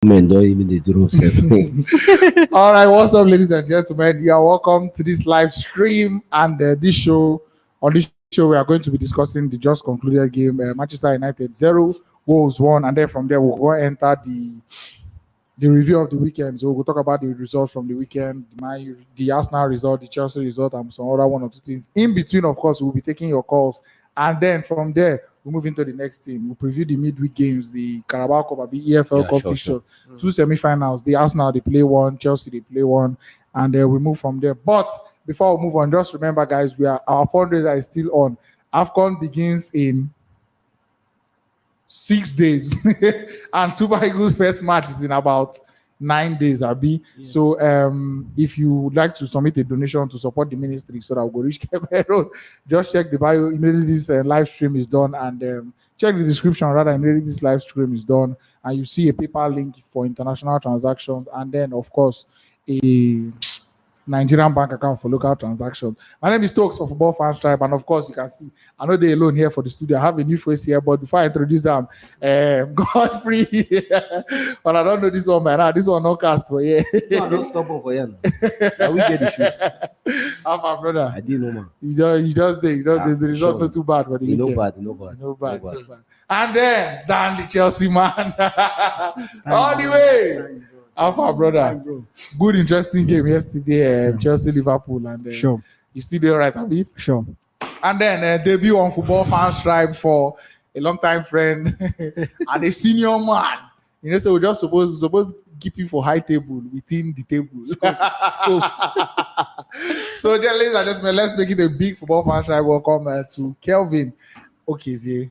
Men don't even they drop seven. All right, what's up, ladies and gentlemen? You are welcome to this live stream and this show. On this show, we are going to be discussing the just concluded game, Manchester United 0, Wolves 1, and then from there we'll go enter the review of the weekend. So we'll talk about the results from the weekend, the Arsenal result, the Chelsea result, and some other one or two things. In between, of course, we'll be taking your calls, and then from there we'll move into the next thing. We'll preview the midweek games, the Carabao Cup, the EFL Cup fixture, two semi-finals. The Arsenal they play one, Chelsea they play one, and we move from there. But before we move on, just remember, guys, our fundraiser is still on. AFCON begins in 6 days, and Super Eagles' first match is in about 9 days, Abi. Yeah. So if you would like to submit a donation to support the ministry so that we'll go reach Cameroon, just check the bio immediately this live stream is done, and check the description rather immediately this live stream is done, and you see a PayPal link for international transactions, and then of course a Nigerian bank account for local transactions. My name is Stokes for Football Fans Tribe, and of course you can see I know they're alone here for the studio. I have a new face here, but before I introduce them, Godfrey. But I don't know this one, man. This one no cast for you. So I don't stop for you. Now we get the show. How far, brother? I didn't know, man. You just did. The result not too bad for the weekend. No bad. And then Dan the Chelsea man, all the way. Thanks, Alpha, brother. Good, interesting game yesterday. Chelsea, Liverpool, and sure. You still there, right, Abi? Sure. And then debut on Football Fans Tribe for a long-time friend and a senior man. You know, so we're just supposed to keep you for high table within the table. So, then, ladies and gentlemen, let's make it a big Football Fans Tribe welcome to Kelvin Okezie,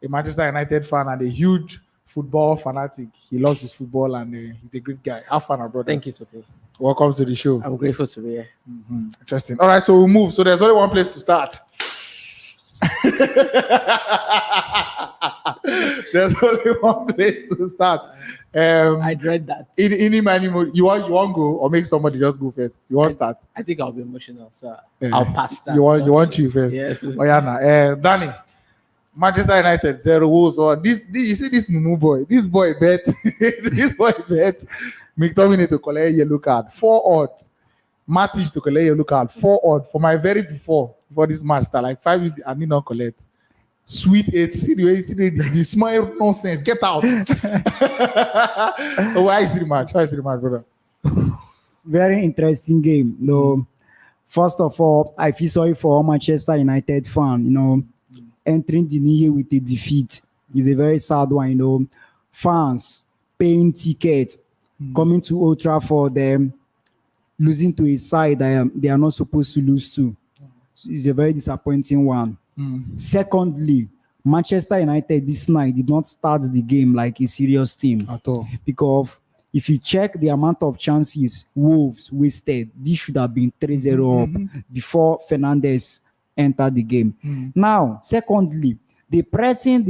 a Manchester United fan and a huge football fanatic. He loves his football and he's a great guy. Have fun, brother. Thank you, Toki. Welcome to the show. I'm grateful to be here. Mm-hmm. Interesting. All right, so we'll move. So there's only one place to start. There's only one place to start. I dread that. You want go or make somebody just go first? You want to start? I think I'll be emotional, so I'll pass that. You want you first? Yes. Oh yeah, Dani. Manchester United 0 Wolves 1. This you see this Mumu boy. This boy bet. This boy bet. McTominay to collect yellow card 4 odd. Matic to collect yellow card 4 odd for my very before this match. That like 5 minutes I need not collect. Sweet 8. See the way you see the smile nonsense. Get out. Why is the match? Brother? Very interesting game. No, first of all, I feel sorry for Manchester United fan. Entering the new year with a defeat is a very sad one. Fans paying tickets, coming to Old Trafford, them losing to a side that they are not supposed to lose to. So it's a very disappointing one. Secondly, Manchester United this night did not start the game like a serious team at all. Because if you check the amount of chances Wolves wasted, this should have been 3-0 up before Fernandes entered the game. Now, secondly, the pressing. They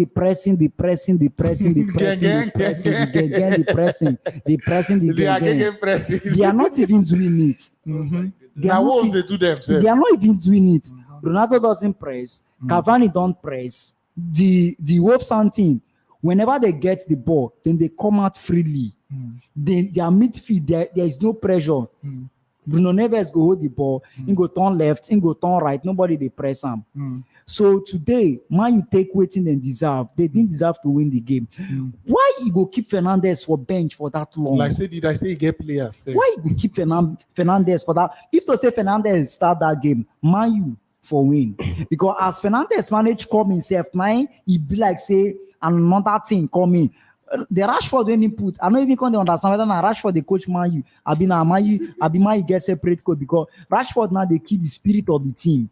are not even doing it. They are not even doing it. Ronaldo doesn't press. Cavani don't press. The Wolves team, whenever they get the ball, then they come out freely. Their midfield, there is no pressure. Bruno Neves go hold the ball, he go turn left, he go turn right. Nobody they press him. So today, Man you take waiting and deserve. They didn't deserve to win the game. Why you go keep Fernandes for bench for that long? Like did I say get players? Why you go keep Fernandes for that? If to say Fernandes start that game, Man you for win. Because as Fernandes manage come himself, now he be like say another thing coming. The Rashford when he put, I don't even can understand whether now Rashford the coach Man U. I be Man U get separate coach because Rashford now they keep the spirit of the team.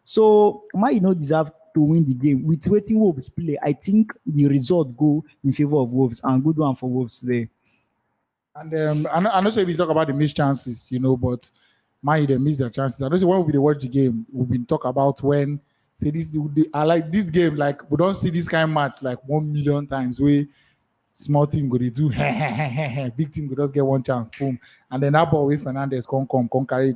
So Man U deserve to win the game. With waiting Wolves play, I think the result go in favor of Wolves and good one for Wolves today. And I know we talk about the missed chances, but Man U they miss their chances. I know when we watch the game, we've been talk about when say this. I like this game like we don't see this kind of match like 1 million times where small team go they do big team go just get one chance, boom, and then that ball with Fernandes come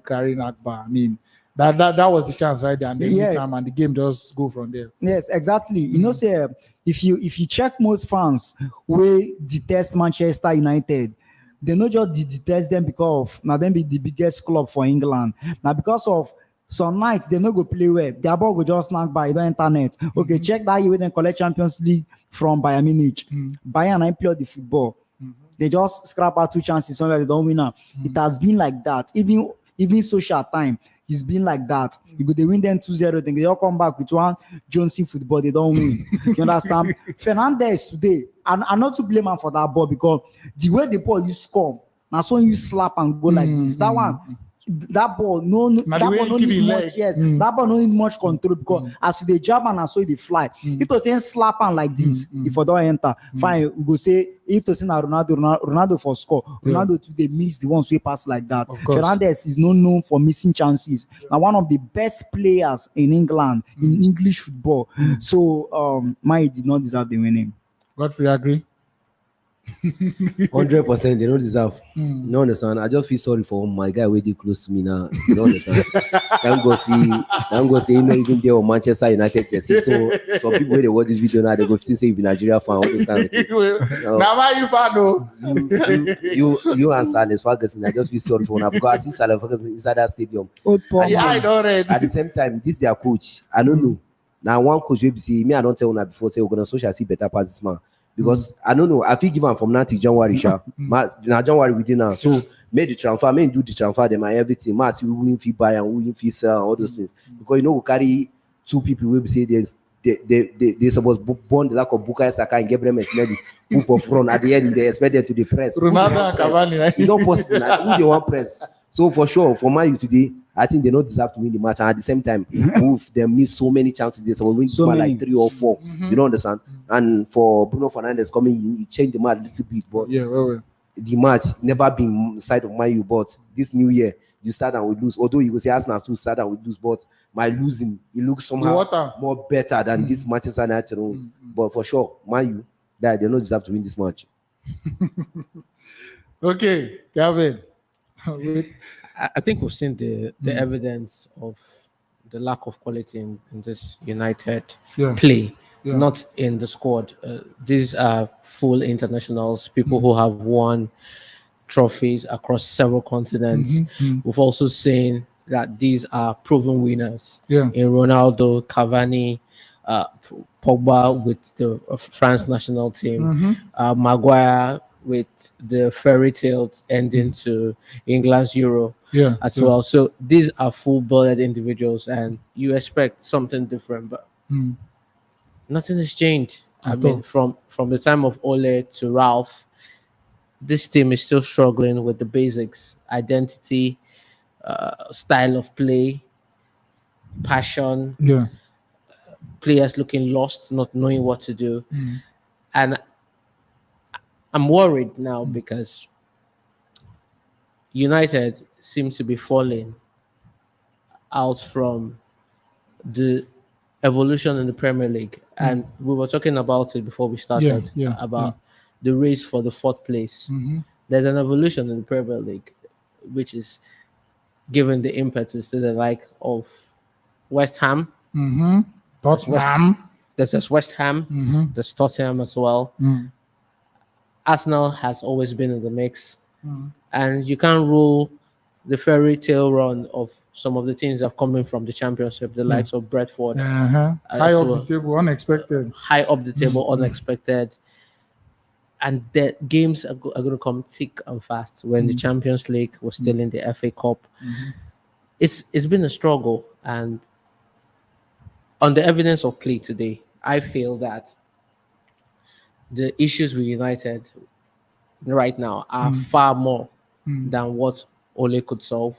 carry Akbar. I mean, That was the chance right there, and then Yeah. miss am, and the game just go from there. Yes, exactly. You know, say if you check most fans wey detest Manchester United, they not just detest them because of now them be the biggest club for England. Now because of some nights they no go play well. Their ball go just snag by the internet. Okay, check that year when they collect Champions League from Bayern Munich. Bayern ain't play the football. They just scrap out 2 chances somewhere they don't win now. It has been like that. Even social time, it's been like that. You go they win them 2-0, then they all come back with one Johnson football, they don't win. You understand? Fernandes today, and I'm not to blame him for that ball because the way the ball you score, now so you slap and go like this. That ball, that ball no need much. Yes, that ball no need much control because as they jab and as so they fly. If to say slap and like this, if I don't enter, fine. We go say if to say na Ronaldo for score, Ronaldo today miss the ones we pass like that. Fernandes is not known for missing chances. Now one of the best players in England in English football. So Mai did not deserve the winning. Godfrey, agree? 100%. They don't deserve. No understand. I just feel sorry for my guy waiting close to me now. You don't understand. Thank God see you know even there on Manchester United jersey. So some people when they watch this video now they go still say you be Nigeria fan, all those kind of things. Now why you fan though? You and Salah Ferguson, I just feel sorry for him because I see Salah Ferguson inside that stadium. I don't read. At the same time, this their coach. I don't know. Now one coach will be see me. I don't tell una before say we're gonna social see better pass this man. Because I don't know, I feel given from now to January, now January within now. So made the transfer, do the transfer, them and everything. Mass we wouldn't feel buy and we wouldn't feel sell and all those things. Because you know we carry 2 people will say they supposed bond the lack of Bukayo Saka and Gabriel Martinelli who of run at the end they expect them to the press. Ronaldo and Cavani, right? It's not possible. Who they want press? So for sure, for Man U today, I think they don't deserve to win the match. And at the same time, they miss so many chances. They will win like 3 or 4. You don't understand? And for Bruno Fernandes coming, he changed the match a little bit. But the match never been side of Man U. But this new year, you start and we lose. Although you will say Arsenal too start and we lose, but my losing, it looks somehow more better than this Manchester United. But for sure, Man U, they don't deserve to win this match. Okay, Kelvin. I think we've seen the evidence of the lack of quality in this United play, not in the squad. These are full internationals, people who have won trophies across several continents. We've also seen that these are proven winners in Ronaldo, Cavani, Pogba with the France national team, Maguire with the fairy tale ending to England's Euro as well. So these are full-blooded individuals, and you expect something different, but nothing has changed. I mean, from the time of Ole to Ralph, this team is still struggling with the basics: identity, style of play, passion. Players looking lost, not knowing what to do, and I'm worried now because United seem to be falling out from the evolution in the Premier League. And we were talking about it before we started, about the race for the 4th place. There's an evolution in the Premier League, which is giving the impetus to the like of West Ham. There's West Ham, there's Tottenham as well. Arsenal has always been in the mix, and you can't rule the fairy tale run of some of the teams that are coming from the Championship, the likes of Brentford. High up the table, unexpected. High up the table, unexpected. And the games are going to come thick and fast. When the Champions League was still in the FA Cup, it's been a struggle. And on the evidence of play today, I feel that the issues with United right now are far more than what Ole could solve,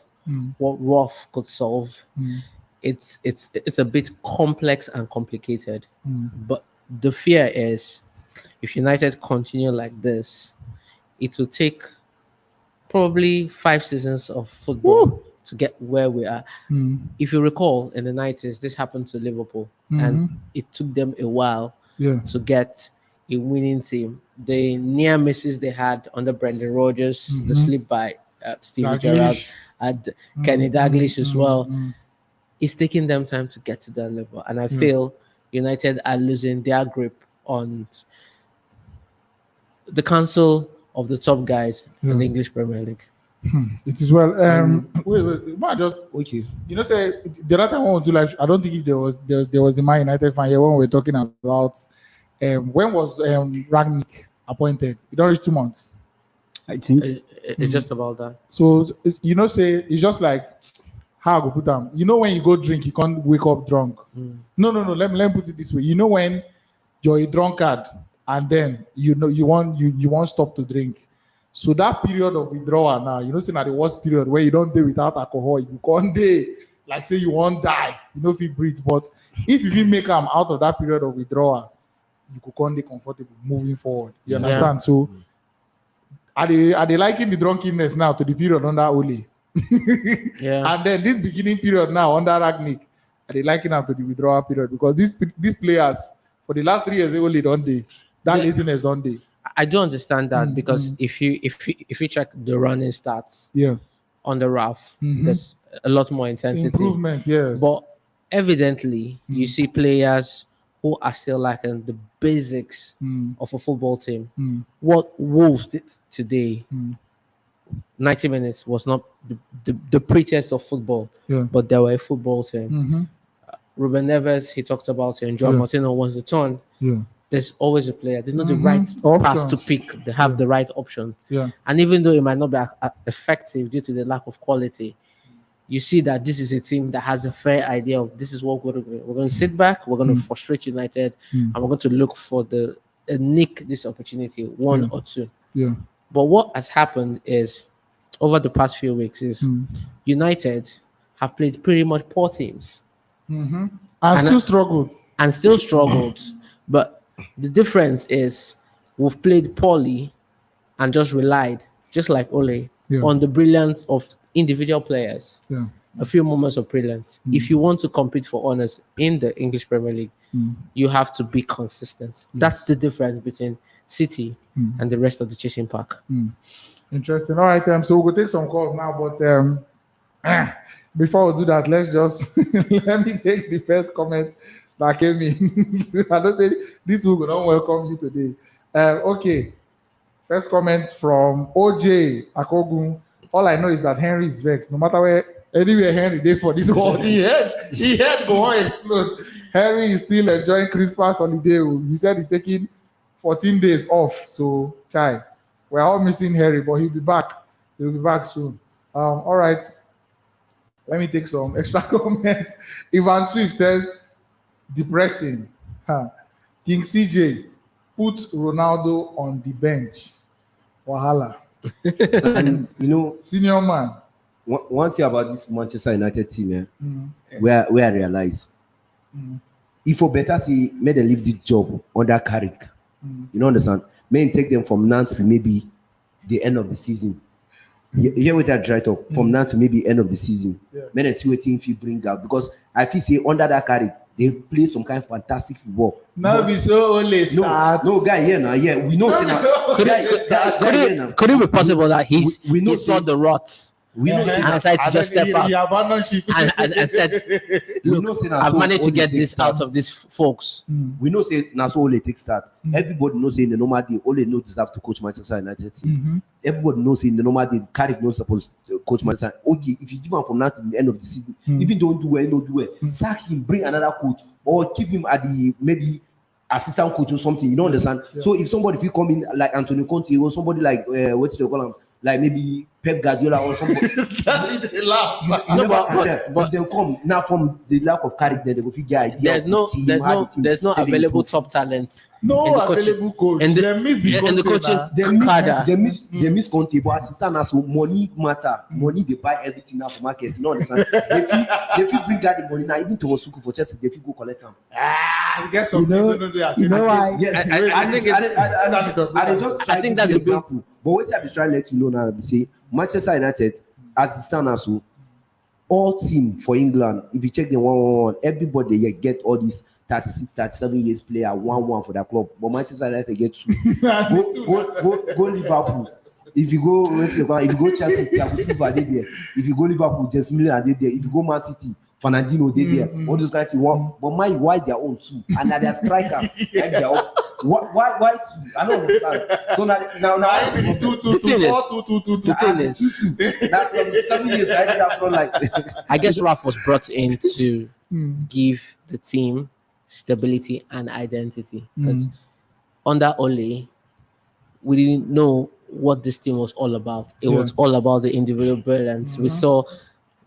what Rolf could solve. It's a bit complex and complicated. But the fear is if United continue like this, it will take probably 5 seasons of football to get where we are. If you recall, in the 90s, this happened to Liverpool, and it took them a while to get a winning team. The near misses they had under Brendan Rodgers, the slip by Stevie Gerrard, and Kenny Dalglish as well. it's taking them time to get to that level. And I feel United are losing their grip on the council of the top guys in the English Premier League. It is well. Wait. Might just Okay. you know, say the other time I want to do live. I don't think if there was a Man United fan here when we were talking about when was Rangnick appointed? It don't reach 2 months. I think It's just about that. So you know, say it's just like how I go put them. You know, when you go drink, you can't wake up drunk. No. Let me put it this way. You know, when you're a drunkard and then you won't stop to drink. So that period of withdrawal now, you know, say now the worst period where you don't do without alcohol, you can't day like say you won't die, you know, if you breathe. But if you make them out of that period of withdrawal, you could can't be comfortable moving forward. You understand? So are they liking the drunkenness now to the period under Ole? And then this beginning period now under Rangnick, are they liking up to the withdrawal period? Because these players for the last 3 years they only don't they that laziness don't they. I do understand that because if you check the running stats on the RAF, there's a lot more intensity. Improvement, yes. But evidently, you see players who are still lacking the basics of a football team. What Wolves did today, 90 minutes, was not the prettiest of football, but they were a football team. Ruben Neves, he talked about it, and Joao Martino wants to turn. There's always a player. They know the right pass to pick. They have the right option. And even though it might not be effective due to the lack of quality, you see that this is a team that has a fair idea of this is what we're going to do. We're going to sit back. We're going to frustrate United, and we're going to look for nick this opportunity, one or two. But what has happened is over the past few weeks is United have played pretty much poor teams, and still struggled. But the difference is we've played poorly and just relied, just like Ole, on the brilliance of individual players. A few moments of brilliance. If you want to compete for honors in the English Premier League, you have to be consistent. That's the difference between City and the rest of the chasing pack. Interesting. All right, so we'll take some calls now, but before we do that, let's just let me take the first comment that came in. I don't say this will not welcome you today. Okay. First comment from OJ Akogun. All I know is that Henry is vexed. No matter anywhere Henry did for this world, he had go on explode. Henry is still enjoying Christmas holiday. He said he's taking 14 days off. So, we're all missing Henry, but he'll be back. He'll be back soon. All right. Let me take some extra comments. Ivan Swift says, depressing. King CJ, put Ronaldo on the bench. Wahala. And you know, senior man. One thing about this Manchester United team, where I realize, if for better see, may them leave the job under Carrick. You know, understand? May take them from now to maybe the end of the season. You hear what I try to from now to maybe end of the season. May them see what team you bring out, because I feel say under that Carrick, they play some kind of fantastic football. Now be so only start. No guy here now. Yeah, we know. Could it be possible that he saw the rot? We know and tried to just step out and said, "Look, I've managed to get this out of these folks." We know say now so only take start. Everybody knows in the normal day only no deserve to coach Manchester United team. Everybody knows in the normal day Carrick not supposed to coach Manchester. Okay, if you give him from now to the end of the season, even don't do well, sack him, bring another coach, or keep him at the maybe assistant coach or something. You don't understand? So if somebody if you come in like Antonio Conte or somebody like what do they call him? Like maybe Pep Guardiola or somebody. But they'll come now from the lack of character. They will figure idea. There's no available top talent. No available coach. And they miss the coaching. They miss Conte, but assistant as money matter. Money they buy everything now for market. You know understand? If you bring that the money now, even to Osuku for Chelsea, they go collect them. You get some. You know why? Yes, I think that's a good example. But what I be trying to let you know now, say Manchester United, as it stands now, all team for England, if you check the 1-1-1, everybody get all these 36, 37 years player 1-1 for that club. But Manchester United get 2. Go Liverpool. If you go Chelsea, Thiago Silva there. If you go Liverpool, just Miller there. If you go Man City, Fernandinho, they there. All those guys you want, but why their own two? And now they're strikers. Like their own. Why two? I don't understand. So now that's 7 years I did after like. I guess Raf was brought in to give the team stability and identity, because under Ole, we didn't know what this team was all about. It was all about the individual brilliance. We saw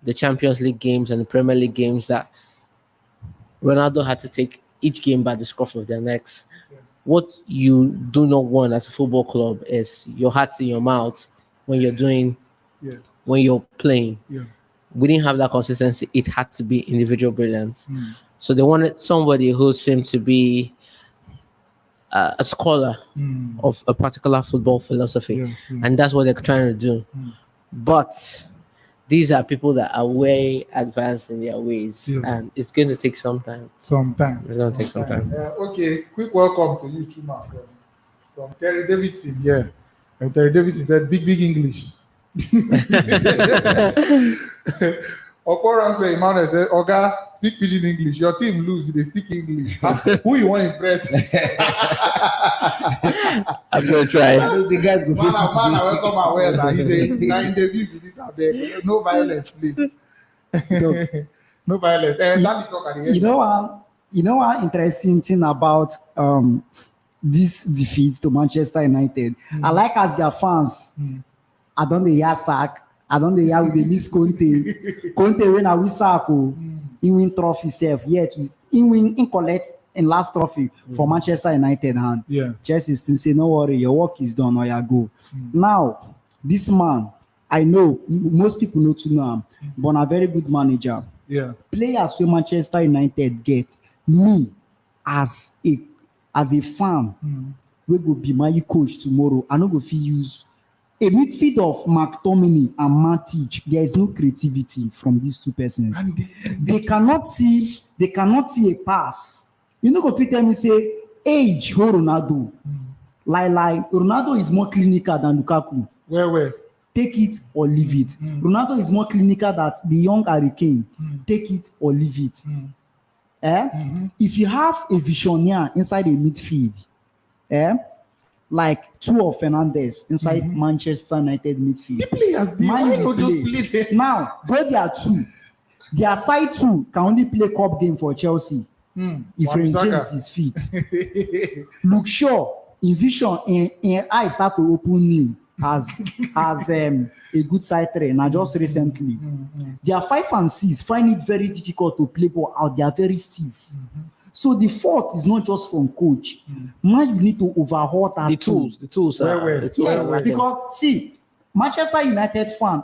the Champions League games and the Premier League games that Ronaldo had to take each game by the scruff of their necks. What you do not want as a football club is your heart in your mouth when you're doing, when you're playing. We didn't have that consistency. It had to be individual brilliance. So they wanted somebody who seemed to be a scholar of a particular football philosophy, and that's what they're trying to do. But these are people that are way advanced in their ways, and it's going to take some time. It's going to take some time. Okay, quick welcome to you, Chuma, from Terry Davidson. Yeah, and Terry Davidson said, "Big English." Okoro Emmanuel said, "Oga, speak pidgin English. Your team lose, they speak English. Who you want to impress?" I'm going to try. Those guys go Man, welcome and well. Now he's in debut with this abeg. No violence, please. No violence. Dani talk at the end. You know one interesting thing about this defeat to Manchester United. I like as their fans. I don't hear sack. I don't hear with the miss Conte. Conte when I win sack, he win trophy self. Yet he win in collect in last trophy for Manchester United hand. Chelsea still say no worry, your work is done or you go. Now this man, I know most people know to know him, but a very good manager. Players who Manchester United get, me as a fan, we go be my coach tomorrow. I no go fit use a midfield of McTominay and Matic. There is no creativity from these two persons. They cannot see a pass. You know, go fit tell me say age ho Ronaldo. Like Ronaldo is more clinical than Lukaku. Where? Take it or leave it. Ronaldo is more clinical than the young Harry Kane. Take it or leave it. If you have a visionaire inside a midfield, like two of Fernandes inside Manchester United midfield. The players, why not just play them? Now, go there two. Their side two can only play cup game for Chelsea. If Ray James is fit. Look sure, in vision, in eye start to open new as a good side train. Now just recently. Their 5 and 6 find it very difficult to play ball out. They are very stiff. So the fault is not just from coach. Man, you need to overhaul that the tools. Because see, Manchester United fan,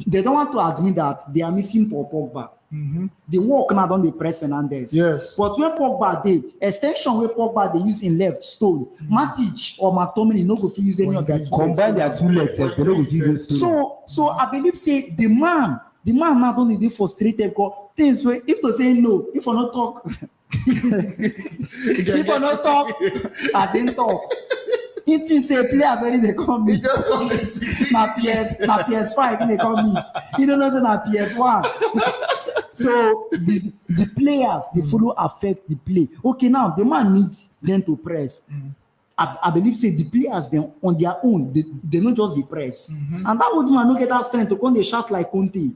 they don't want to admit that they are missing Paul Pogba. They work now don't they press Fernandes. But when Pogba did extension where Pogba they use in left stone, Matic or McTominay no go fit use any of their two combine their two legs. They no go use so I believe say the man now don't they frustrated because things where if to say no, if I not talk. If I not talk, I didn't talk. It is a players when they come meet. Na PS5 when they come meet. You don't know say na PS1. So the players they follow affect the play. Okay, now the man needs them to press. I believe say the players then on their own they not just the press. And that old man no get that strength to come they shout like Conte.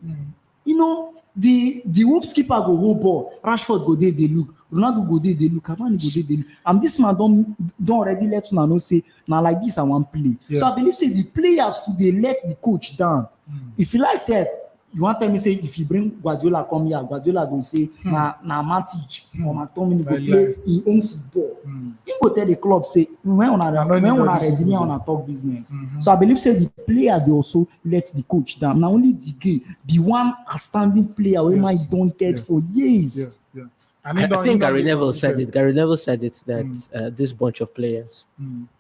You know. The Wolves keeper go hold ball, Rashford go there, they look, Ronaldo go there, they look, Cavani go there, they look. And this man don't already let you know say, now like this I want play. So I believe say the players today let the coach down. If you like say, you want to tell me say if you bring Guardiola come here, Guardiola go say, na Matic or McTominay go play in own football. He go tell the club say, when on ready, me on talk business. So I believe say the players they also let the coach down. Now only the one outstanding player we might don't get for years. I think Gary Neville said it. Gary Neville said it that this bunch of players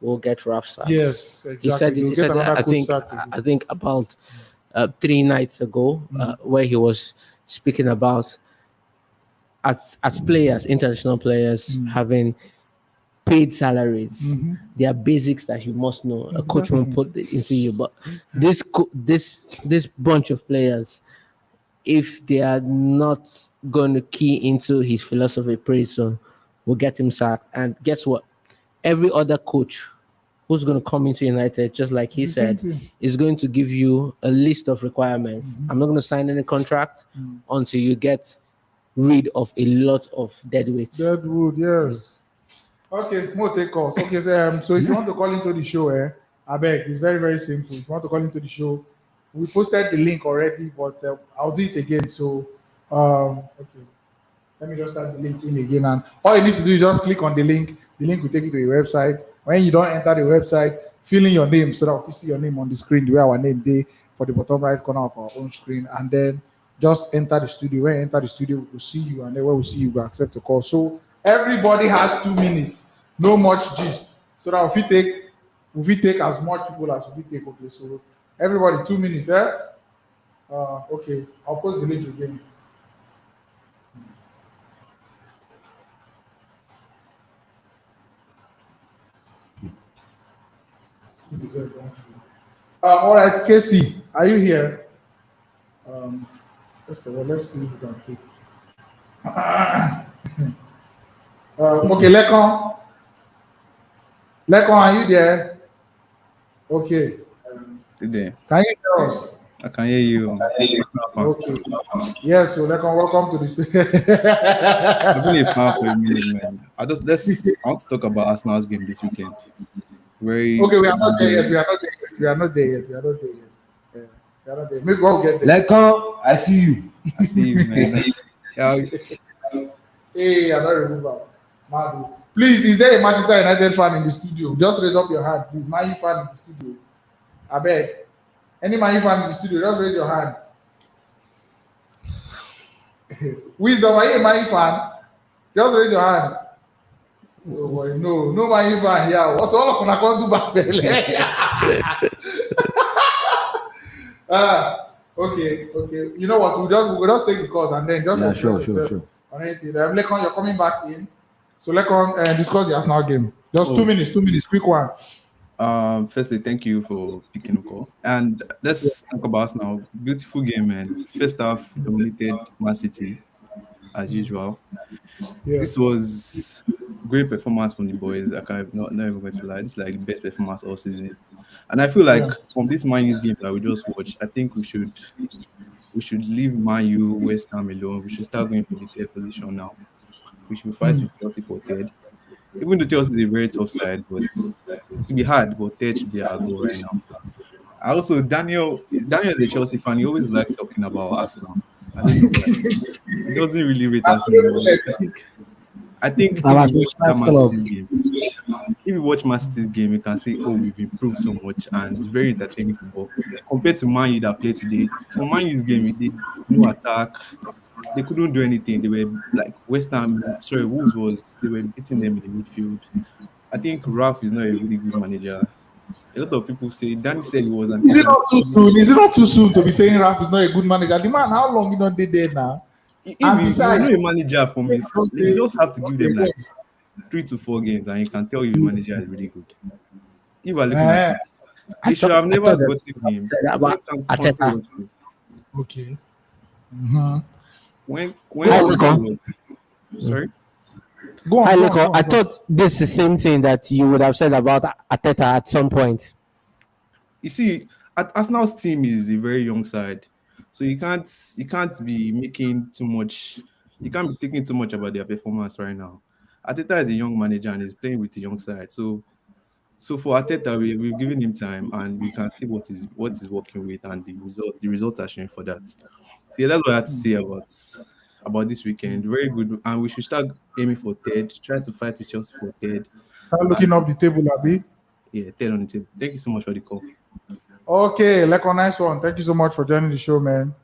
will get rough sacks. Yes, exactly. He said it. He said that, I think about 3 nights ago, where he was speaking about as players, international players having paid salaries. There are basics that you must know. A coach won't put it into you, but this bunch of players, if they are not going to key into his philosophy pretty soon will get him sacked. And guess what? Every other coach who's going to come into United, just like he said, is going to give you a list of requirements. I'm not going to sign any contract until you get rid of a lot of deadweights. Deadwood, yes. Okay, more take calls. Okay, so if you want to call into the show, I beg, it's very, very simple. If you want to call into the show, we posted the link already, but I'll do it again. So, okay, let me just start the link in again. And all you need to do is just click on the link. The link will take you to the website. When you don't enter the website, fill in your name so that we see your name on the screen, the way our name day for the bottom right corner of our own screen, and then just enter the studio. When you enter the studio, we'll see you, and then when we see you, we'll accept the call. So everybody has 2 minutes, no much gist. So that if we take as much people as we take, okay. So everybody 2 minutes, okay, I'll post the link again. All right, Casey, are you here? First of all, let's see if we can take. Okay, Lekon, are you there? Okay. Today. Can you hear us? I can hear you. Okay. Yes, so Lekon, welcome to the stage. I've been a fan for a minute, man. I want to talk about Arsenal's game this weekend. Okay, we are not there yet. We are not there yet. Maybe we'll get there. Lekon, I see you. I see you, man. Hey, I'm not remember. Madu. Please, is there a Manchester United fan in the studio? Just raise up your hand, please. Man U fan in the studio. I beg. Any Man U fan in the studio, just raise your hand. Wisdom, are you a Man U fan? Just raise your hand. Oh boy, no Man U fan here. What's all of them going to do back? Okay. You know what? We'll just take the calls and then just sure. On anything. Lekon, you're coming back in. So Lekon, discuss the Arsenal game. Just 2 minutes, quick one. Firstly, thank you for picking the call. And let's talk about Arsenal. Beautiful game, man. First half dominated Man City as usual. Yeah. This was great performance from the boys. I can't not even going to lie. This is like the best performance all season. And I feel like from this Man U's game that we just watched, I think we should leave Man U, West Ham alone. We should start going for the third position now. We should fight with Chelsea for third. Even though Chelsea is a very tough side, but to be hard, but third should be our goal right now. Also, Daniel is a Chelsea fan. He always likes talking about Arsenal. I don't know why. He doesn't really rate Arsenal. I think if you watch Man City's game, you can see, we've improved so much, and it's very entertaining football. Compared to Man U that played today, for Man U's game, we did no attack. They couldn't do anything. They were like Wolves they were beating them in the midfield. I think Ralph is not a really good manager. A lot of people say, Dani said he was. Is it not too soon? Is it not too soon to be saying Ralph is not a good manager? The man, how long you don't did there now? If he's not a manager for me, you just have to give them like 3 to 4 games, and you can tell your manager is really good. If you are looking at it, they should have never gotten him. Okay. When sorry? Go on. I thought this is the same thing that you would have said about Arteta at some point. You see, Arsenal's team is a very young side, so you can't be making too much. You can't be thinking too much about their performance right now. Arteta is a young manager and is playing with the young side. So for Arteta, we've given him time, and we can see what is working with, and the results are showing for that. So that's what I have to say about this weekend. Very good, and we should start aiming for third. Try to fight with Chelsea for third. Start looking up the table, Abi. Yeah, third on the table. Thank you so much for the call. Okay, Lekon, nice one. Thank you so much for joining the show, man.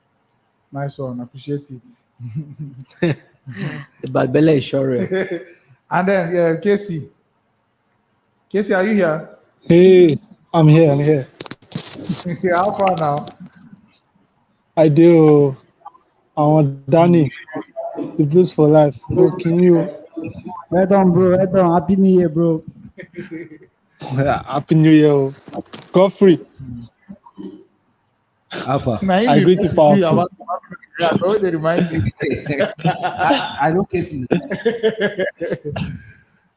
Nice one. Appreciate it. The bad belly is sure. And then, Casey. Casey, are you here? Hey, I'm here. How far now? I do. I want Dani, the Blues for life. Can you? Well done, bro. Well done. Happy New Year, bro. Happy New Year, Godfrey. Alpha. I greet you, powerful. Yeah, no, they remind me. I don't care.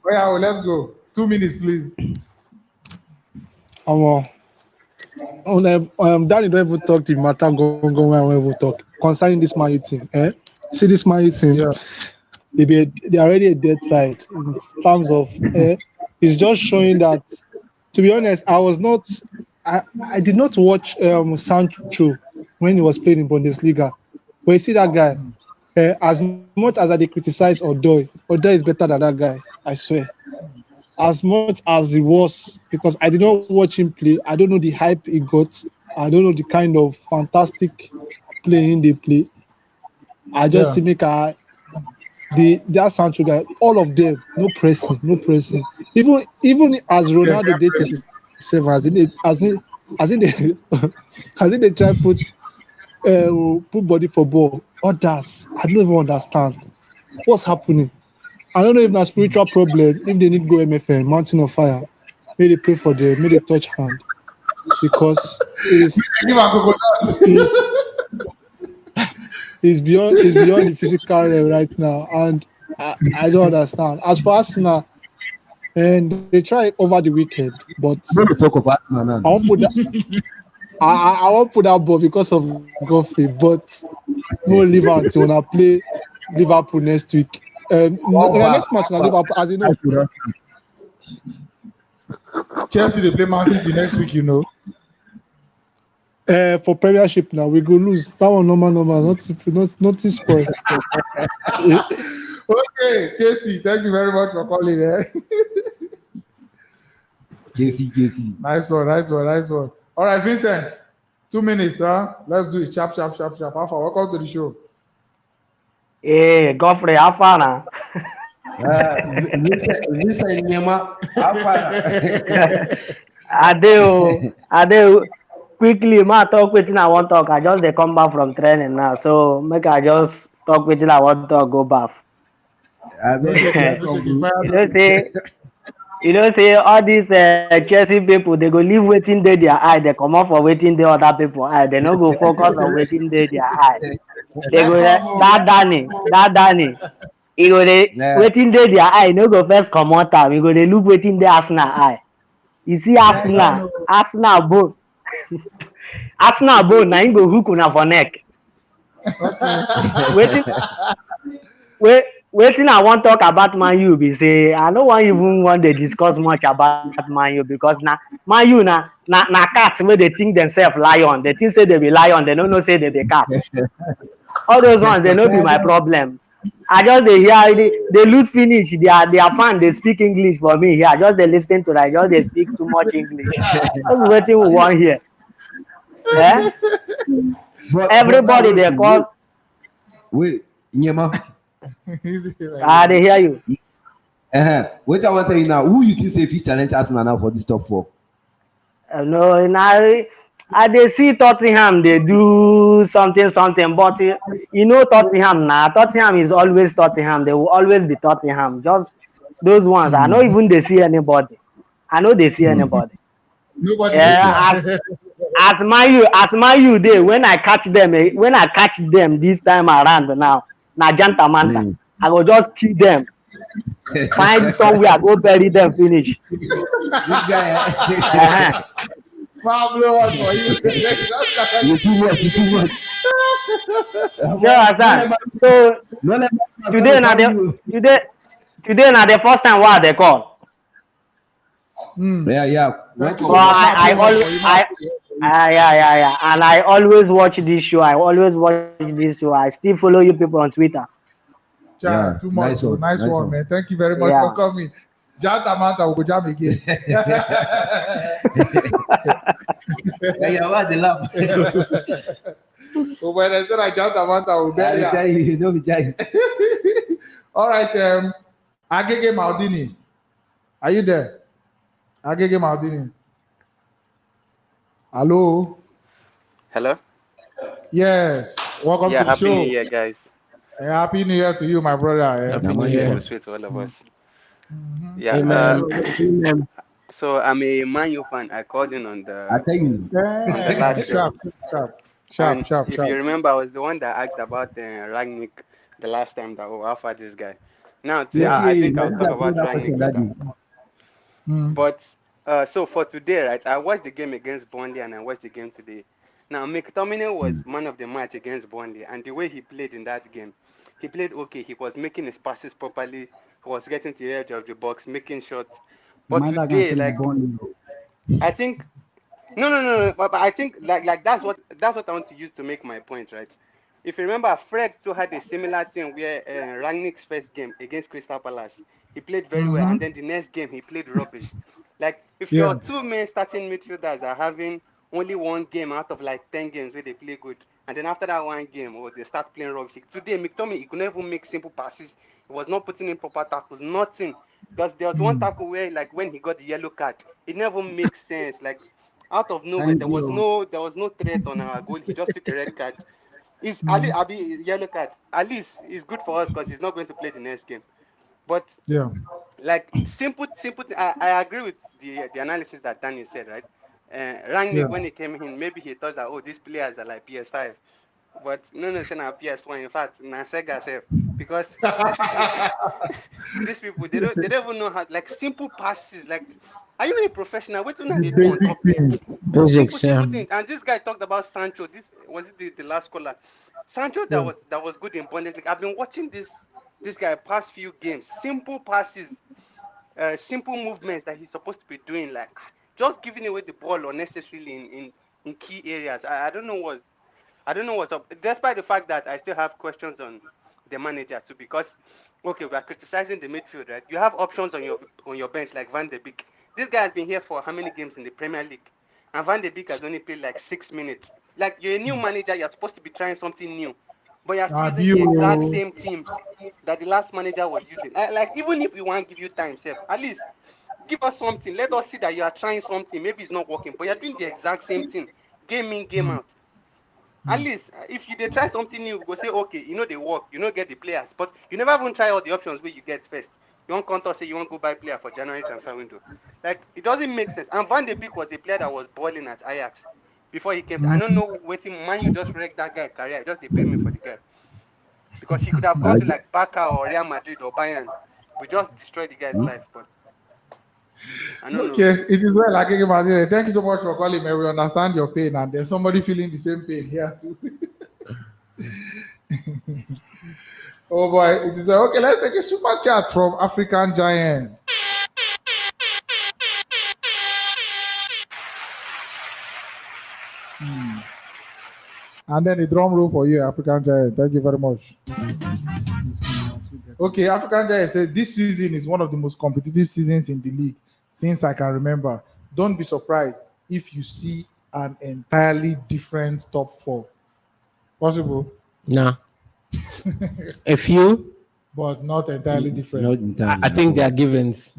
Oh, yeah, well, let's go. 2 minutes, please. Danny don't even talk the matter going when we talk concerning this Man U team. See this Man U team, Yeah. They are already a dead side in terms of it's just showing that, to be honest, I did not watch Sancho when he was playing in Bundesliga. But you see that guy, as much as I criticize Odoi is better than that guy, I swear. As much as he was, because I did not watch him play, I don't know the hype he got. I don't know the kind of fantastic playing they play. I just see that Sancho guy, all of them, no pressing. Even as Ronaldo did 37, as in they try put body for ball. Others, I don't even understand what's happening. I don't know if that's spiritual problem. If they need go MFN, Mountain of Fire, may they pray for them, may they touch hand, because it's beyond the physical realm right now, and I don't understand. As for Arsenal, and they try over the weekend, but I'm going to talk about Arsenal. I won't put that. I won't put that ball because of Godfrey, but we'll leave out until I play Liverpool next week. Next match na Liverpool, as you know. Chelsea they play Man City next week, you know. For Premiership now, we go lose. That one normal, not spoil. Okay, Casey, thank you very much for calling. Casey. Nice one. All right, Vincent, 2 minutes, huh? Let's do it. Sharp. Alpha, welcome to the show. Hey, Godfrey, how far now? Listen, Nyama, Ade, quickly, ma talk wetin I want talk. I just dey come back from training now, so make I just talk wetin I want talk. Go back. You know say all these Chelsea people, they go leave wetin dey their eye, they come up for wetin dey other people eye. They no go focus on wetin dey their eye. They go that Dani. You go dey wetin dey their eye, no go first come out am. You go dey look wetin dey Arsenal eye. You see Arsenal bone. Arsenal bone, na him go hook una for neck. Wetin I wan talk about Man U be say I no wan even want to discuss much about Man U, because na Man U na cat wey dey think themselves lion. They think say they be lion, they no know say they be cat. All those ones, they no be my problem. I just dey hear they lose finish. Their fan they speak English for me here. I just dey lis ten to that. Just they speak too much English. That's wetin we want here. Yeah. Everybody they call. Wait, Nyama. They hear you. Wait, I want to tell you now. Who you think say if you challenge Arsenal now for this top 4? No, now I dey see Tottenham. They do something, but you know Tottenham now. Tottenham is always Tottenham. They will always be Tottenham. Just those ones. I know even they see anybody. Nobody. Yeah, as Man U day when I catch them this time around now. Na Jantamanta. I go just kill them. Find somewhere, go bury them, finish. This guy. Pablo, what for you? You too much. So today na the first time why they call. Yeah. So I and I always watch this show. I still follow you people on Twitter. Yeah, too much. Nice one, man. Thank you very much for coming. Jantamanta will go jam again. What the laugh? When I said Jantamanta will be there. You know me, guys. All right, Agege Maldini. Are you there? Agege Maldini. Hello. Yes. Welcome to the show. Happy New Year, guys. Happy New Year to you, my brother. Happy New Year. Sweet to all of us. Mm-hmm. Yeah. Amen. So I'm a Man U fan. I called in on the. I tell you. Sharp. If you remember, I was the one that asked about Rangnick the last time that how far this guy. Now today, I think I'll talk about Rangnick better. But so for today, right? I watched the game against Burnley and I watched the game today. Now McTominay was man of the match against Burnley, and the way he played in that game, he played okay. He was making his passes properly. He was getting to the edge of the box, making shots. But today, like, I think no. But I think like that's what I want to use to make my point, right? If you remember, Fred too had a similar thing where Rangnick's first game against Crystal Palace, he played very well, and then the next game he played rubbish. Like if your two main starting midfielders are having only one game out of like 10 games where they play good, and then after that one game, or they start playing rubbish. Today, McTominay, he could never make simple passes. He was not putting in proper tackles, nothing. Because there was one tackle where, like, when he got the yellow card, it never makes sense. Like, out of nowhere, there was no threat on our goal. He just took a red card. Is Ali yellow card? At least it's good for us because he's not going to play the next game. But like simple. I agree with the analysis that Dani said, right? Rangnick, when he came in, maybe he thought that these players are like PS5, but no, it's not PS1. In fact, na Sega self, because these people they don't even know how, like, simple passes. Like, are you a professional? Wait till they do on top basics, simple things. And this guy talked about Sancho. This was it the last caller. Sancho that was good in Bundesliga. I've been watching this guy past few games. Simple passes, simple movements that he's supposed to be doing, like just giving away the ball unnecessarily in key areas. I don't know what's up. Despite the fact that I still have questions on the manager too, because we are criticizing the midfield, right? You have options on your bench like Van de Beek. This guy has been here for how many games in the Premier League? And Van de Beek has only played like 6 minutes. Like, you're a new manager, you're supposed to be trying something new. But you're using the exact same teams that the last manager was using. Like, even if we want to give you time, Seth, at least give us something. Let us see that you are trying something. Maybe it's not working, but you're doing the exact same thing. Game in, game out. At least, if they try something new, go say, okay, they work. You don't get the players. But you never even try all the options where you get first. You won't come to say you want to go buy player for January transfer window. Like, it doesn't make sense. And Van de Beek was a player that was balling at Ajax before he came. I don't know waiting. Man, you just wrecked that guy's career. Just they pay me for the guy. Because he could have gone to like Barca or Real Madrid or Bayern. We just destroyed the guy's life. But I don't know. It is well, like, thank you so much for calling, man. We understand your pain, and there's somebody feeling the same pain here too. Oh boy, it is okay. Let's take a super chat from African Giant. And then the drum roll for you, African Giant. Thank you very much. Okay, African Giant says this season is one of the most competitive seasons in the league since I can remember. Don't be surprised if you see an entirely different top four. Possible? Nah. A few, but not entirely different. Not entirely. I think they are givens.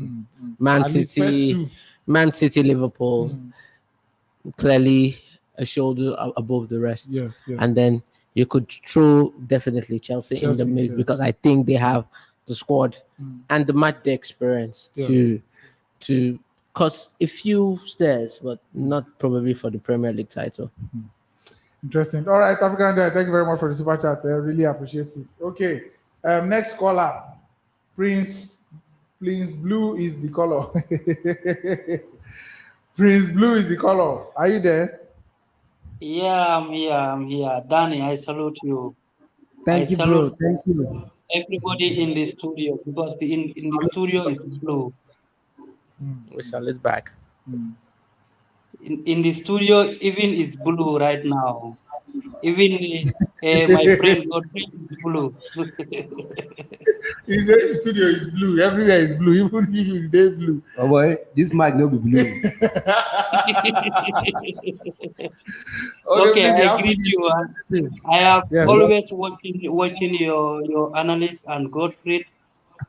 Man City, Liverpool, clearly a shoulder above the rest. And then you could throw definitely Chelsea in the mix because I think they have the squad and the match day experience to cause a few stairs, but not probably for the Premier League title. Interesting. All right, African Guy, thank you very much for the super chat. I really appreciate it. Okay, next caller, Prince Blue is the color. Prince Blue is the color. Are you there? Yeah, I'm here. Dani, I salute you. Thank you, bro. Thank you. Everybody in the studio, because in the studio is blue. We salute back. In the studio, even it's blue right now. Even my friend Godfrey is blue. He said the studio is blue. Everywhere is blue. Even if it's day blue. Oh boy, this might not be blue. Okay, I greet you. I have always watching your analysis and Godfrey,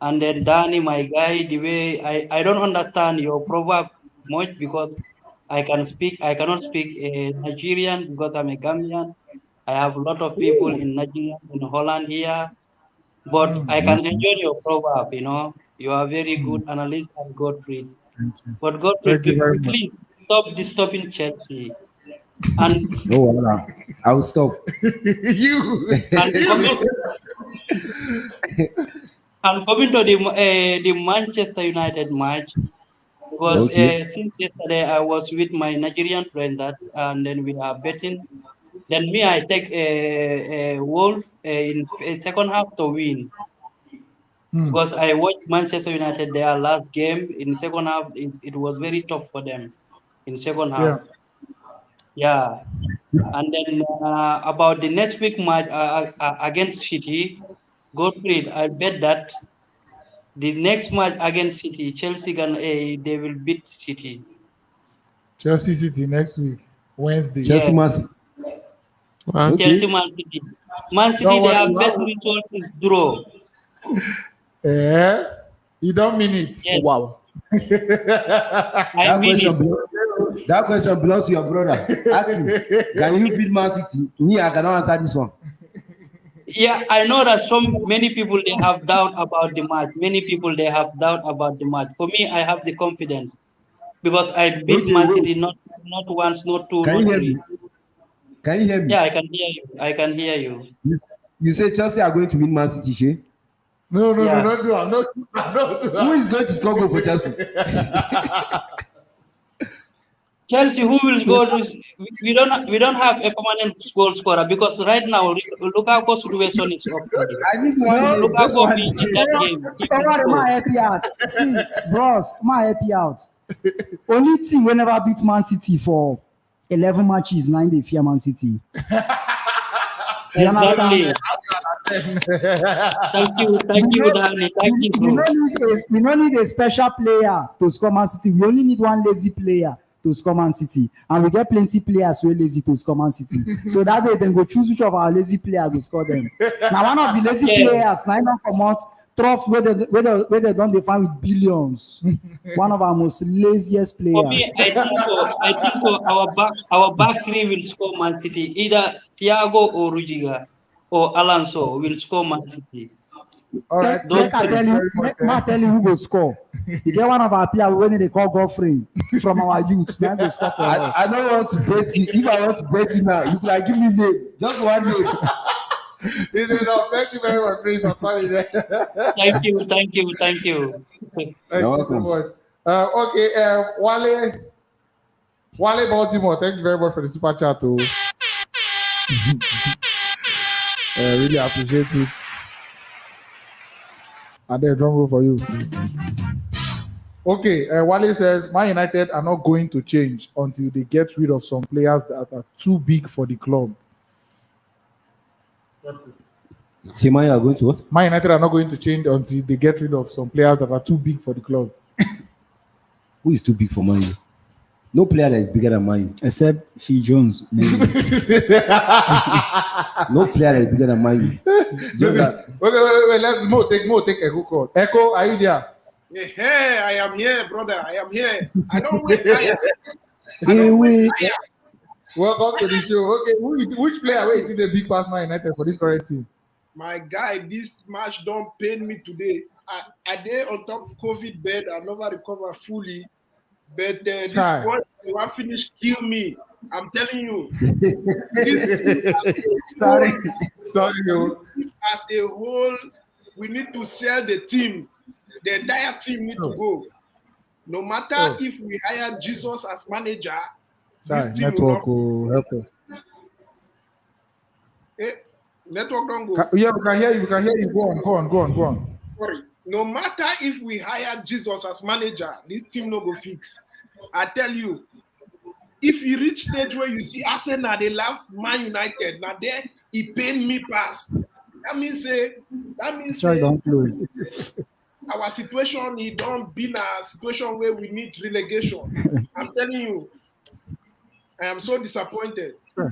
and then Dani, my guy. The way I don't understand your proverb much because I cannot speak Nigerian because I'm a Gambian. I have a lot of people in Nigeria, in Holland here, but I can enjoy your proverb. You are very good analyst and Godfrey. But Godfrey, please stop disturbing Chelsea. And no, I will stop. You. And coming to the Manchester United match, because since yesterday I was with my Nigerian friend and then we are betting. Then me, I take a Wolf in second half to win. Because I watched Manchester United their last game in second half. It was very tough for them in second half. Yeah. And then about the next week match against City, Godfrey, I bet that the next match against City, Chelsea they will beat City. Chelsea City next week, Wednesday. Chelsea Man City. Chelsea Man City. Man City, their best result is draw. You don't mean it. Yes. Wow. That question belongs to your brother. Ask him, can you beat Man City? Me, I cannot answer this one. Yeah, I know that many people they have doubt about the match. Many people they have doubt about the match. For me, I have the confidence because I beat Man City not once, not two, not three. Can you hear me? Yeah, I can hear you. I can hear you. You say Chelsea are going to win Man City, Shay? No, not do that. Who is going to score goal for Chelsea? Chelsea, who will go to? We don't have a permanent goal scorer because right now Lukaku's situation is up. I need one. Lukaku in that game. My happy out. See, bros, my happy out. Only team we never beat Man City for 11 matches. 9 they fear Man City. You understand? Thank you, Dani. Thank you. We don't need a special player to score Man City. We only need one lazy player to score Man City, and we get plenty players who are lazy to score Man City. So that day, then go choose which of our lazy players to score them. Now, one of the lazy players, now don't come out, trophy where they don't define with billions. One of our most laziest players. For me, I think our back three will score Man City. Either Thiago or Rudiger or Alonso will score Man City. All right. Let I tell you who will score. You get one of our players when they call Godfrey from our youth. Now they score for us. I don't want to bet you. If I want to bet you now, you like give me name. Just one name. Is it enough? Thank you very much, please. Thank you. Thank you so much. Okay, Wale Baltimore, thank you very much for the super chat too. Really appreciate it. And then drum roll for you. Okay, Wale says, Man United are not going to change until they get rid of some players that are too big for the club. Say Man are going to what? Man United are not going to change until they get rid of some players that are too big for the club. Who is too big for Man U? No player that is bigger than Man U. Except Phil Jones, maybe. No player that is bigger than Man U. Wait, let's Mo take Echo call. Echo, are you there? Hey, I am here, brother. I am here. I don't wait. Welcome to the show. Okay, which player is a big pass Man United for this current team? My guy, this match don't pain me today. I did on top COVID bed. I never recover fully. But this boys they want finish kill me. I'm telling you. This team Sorry. As a whole, we need to sell the team. The entire team need to go. No matter if we hire Jesus as manager, this team network will not help. Network don't go. Yeah, we can hear you. Go on. Sorry. No matter if we hire Jesus as manager, this team no go fix. I tell you, if you reach stage where you see Arsenal, they love Man United. Now there, he pain me pass. That means don't close. Our situation, he don't be in a situation where we need relegation. I'm telling you, I am so disappointed. Sure.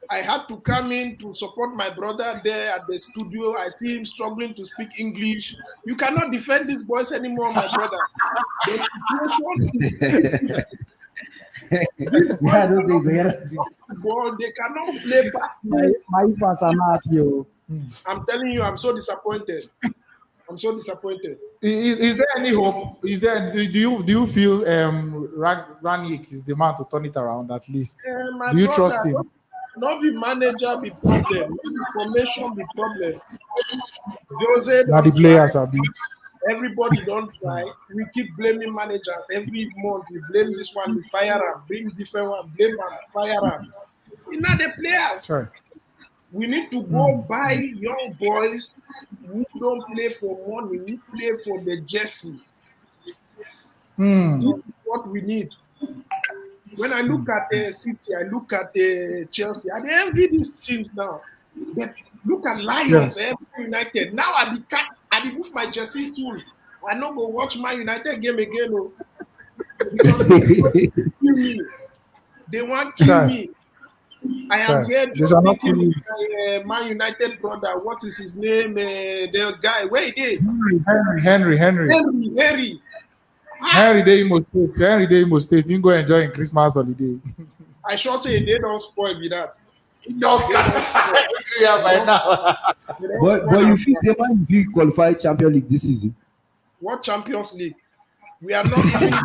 I had to come in to support my brother there at the studio. I see him struggling to speak English. You cannot defend these boys anymore, my brother. The situation is these boys they cannot play basketball. My fans are not happy. I'm telling you, I'm so disappointed. I'm so disappointed. Is there any hope? Is there? Do you feel Rangnick is the man to turn it around at least? My Do you brother, trust him? Not be manager be problem, not the formation be problem. Jose Now the players are big. Everybody don't try. We keep blaming managers every month. We blame this one, we fire him, bring different one, blame him, fire him. It's not the players. Sure. We need to go buy young boys who don't play for money, who play for the jersey. This is what we need. When I look at the City, I look at the Chelsea, I envy these teams now. But look at Lions, United. Now I be move my jersey soon. I not go watch my United game again. Oh. Because they want to kill me. I am here just thinking with my Man United brother. What is his name? The guy. Where he did? Henry. Henry Day must stay. He go enjoy in Christmas holiday. I sure say they don't spoil me that. By now. But you think they might be qualified Champions League this season? What Champions League? We are not even going to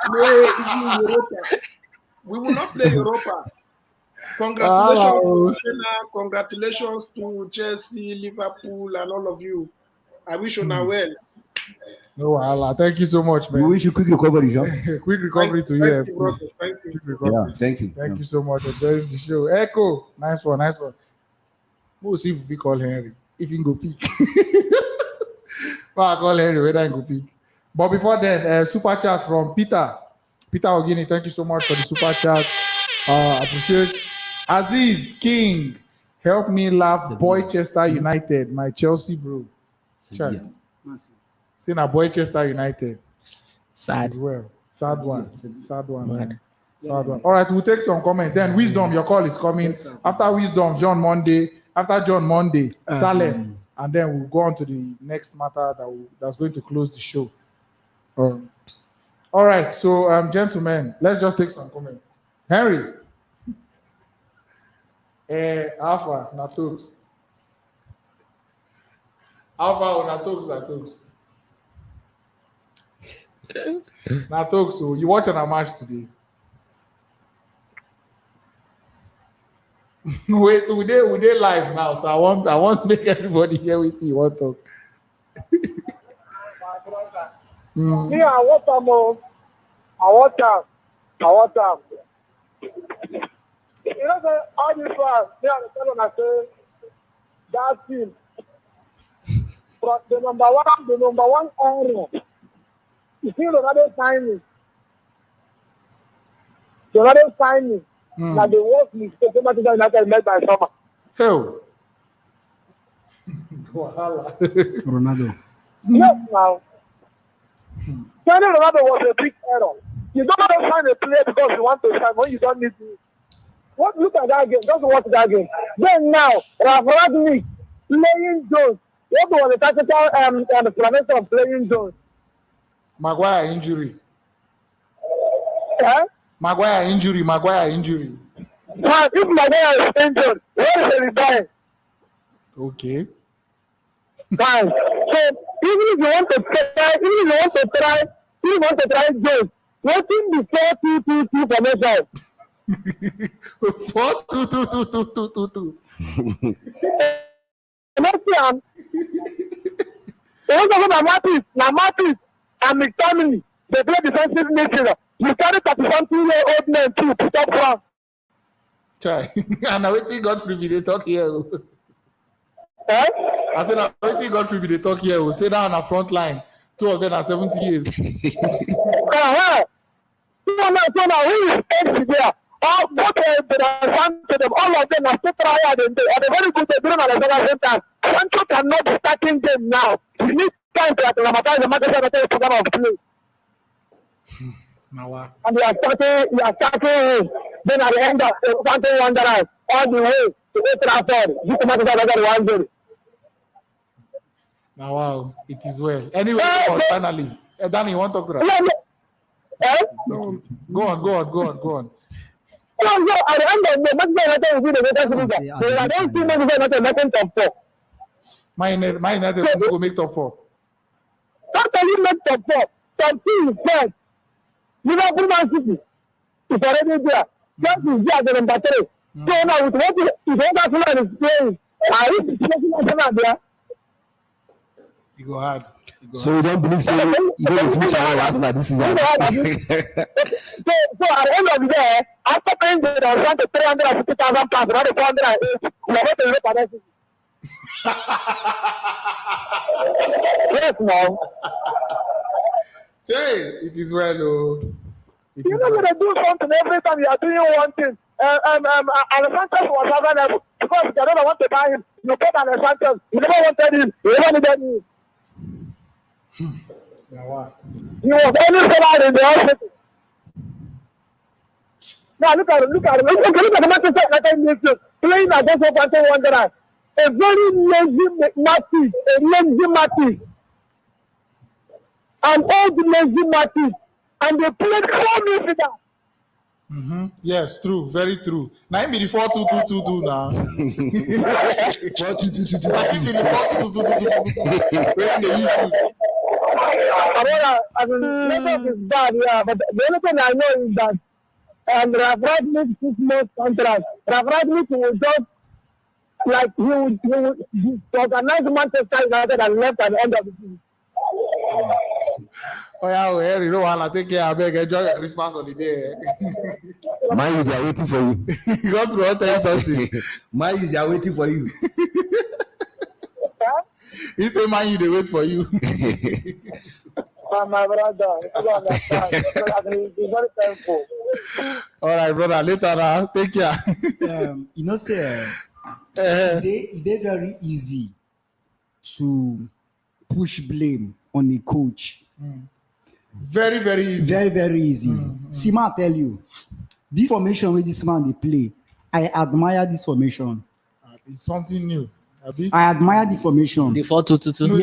play even Europa. We will not play Europa. Congratulations to Chelsea, Liverpool, and all of you. I wish you now well. No, Allah. Thank you so much, man. We wish you quick recovery, Jean. Quick recovery to you. Thank you. Yeah, thank you. Thank you so much for joining the show. Echo, nice one. We'll see if we call Henry. If he can go pick. Well, I call Henry whether I can go pick. But before that, super chat from Peter Ogini. Thank you so much for the super chat. Appreciate. Aziz King, help me laugh. Boychester United, my Chelsea bro. See now, Boychester United. Sad. As well. Sad one. Man. Sad one. All right, we'll take some comment. Then Wisdom, your call is coming. After Wisdom, John Monday. After John Monday, Salem. And then we'll go on to the next matter that's going to close the show. All right, so gentlemen, let's just take some comment. Henry. Alpha, Natux. Alpha or Natux. Natux, so you watching a match today? Wait, we dey live now, so I want to make everybody hear what you want to talk. Me, I want them. You know, all these ones, they are the when I say that team. But the number one error. You see Ronaldo signing. Like the worst mistake Manchester United made by summer. Hell. Ronaldo. Yes, now. Signing Ronaldo was a big error. You don't sign a player because you want to sign when you don't need to. Look at that game. Just watch that game. Then now, Rangnick playing Jones. What was the tactical explanation of playing Jones? Maguire injury. Maguire injury. Now, if Maguire is injured, where is the return? Okay. Fine. So even if you want to try Jones, waiting before 2-2-2 formation. 4-2-2-2-2-2-2. They talk about Mattis and McTominay. They play defensive midfielder. You carry 31-year-old men too to top front. Chai. And I waiting Godfrey be they talk here. I said I waiting Godfrey be they talk here. We'll say down on the front line. Two of them are 70 years. So now who is edge there? All both to them, all of them are still tired and they are very good at doing at the same time. Sancho cannot be starting them now. You need time to acclimatize the Manchester program of play. And we are starting then at the end of something Wanderers all the way to Old Trafford. This is Manchester 1-0. Now wow, it is well. Anyway, finally. Dani, you want to talk to that? Go on. No, at the end of the Manchester United will be the greatest leader. I don't see Manchester United making top 4. My United will make top 4. After you make top 4, top 2 is first. Liverpool Man City is already there. Chelsea is there at the number 3. So now with what Arsenal is playing, I need to see Arsenal there. You go hard. So you don't believe so? You don't finish our Arsenal this season. So at the end of the day, after paying the 350,000 pounds, not the 408, you are going to look at that. Yes, now. Hey, it is well, oh. You're not going to do something every time you are doing one thing. Alexander was available because they don't want to buy him. You put Alexander, you never wanted him, you never needed him. He was only sold in the hospital. Now look at the Manchester United midfield playing against Wolverhampton Wanderers. A very lazy Matip. An old lazy Matip. And they played 4 midfielders. Yes, true, very true. Now it be the 4-2-2-2-2 now. 4-2-2-2-2. Like it be the 4-2-2-2-2-2. When they use it. I mean, network is bad, yeah, but the only thing I know is that Ralph Radnick 6 months contract. Ralph Radnick will just like he would organize Manchester United and left at the end of the season. Oh yeah, well, you know what? I take care. I beg, enjoy your Christmas holiday. Man, they are waiting for you. You got to tell you something. Man, they are waiting for you. He say, man, they wait for you. My brother, you understand. It's very painful. All right, brother. Later now. Take care. You know, say, it's very easy to push blame on the coach. Very, very easy. Very, very easy. See, man, tell you, this formation with this man they play, I admire this formation. It's something new. I admire the formation. The 4-2-2-2.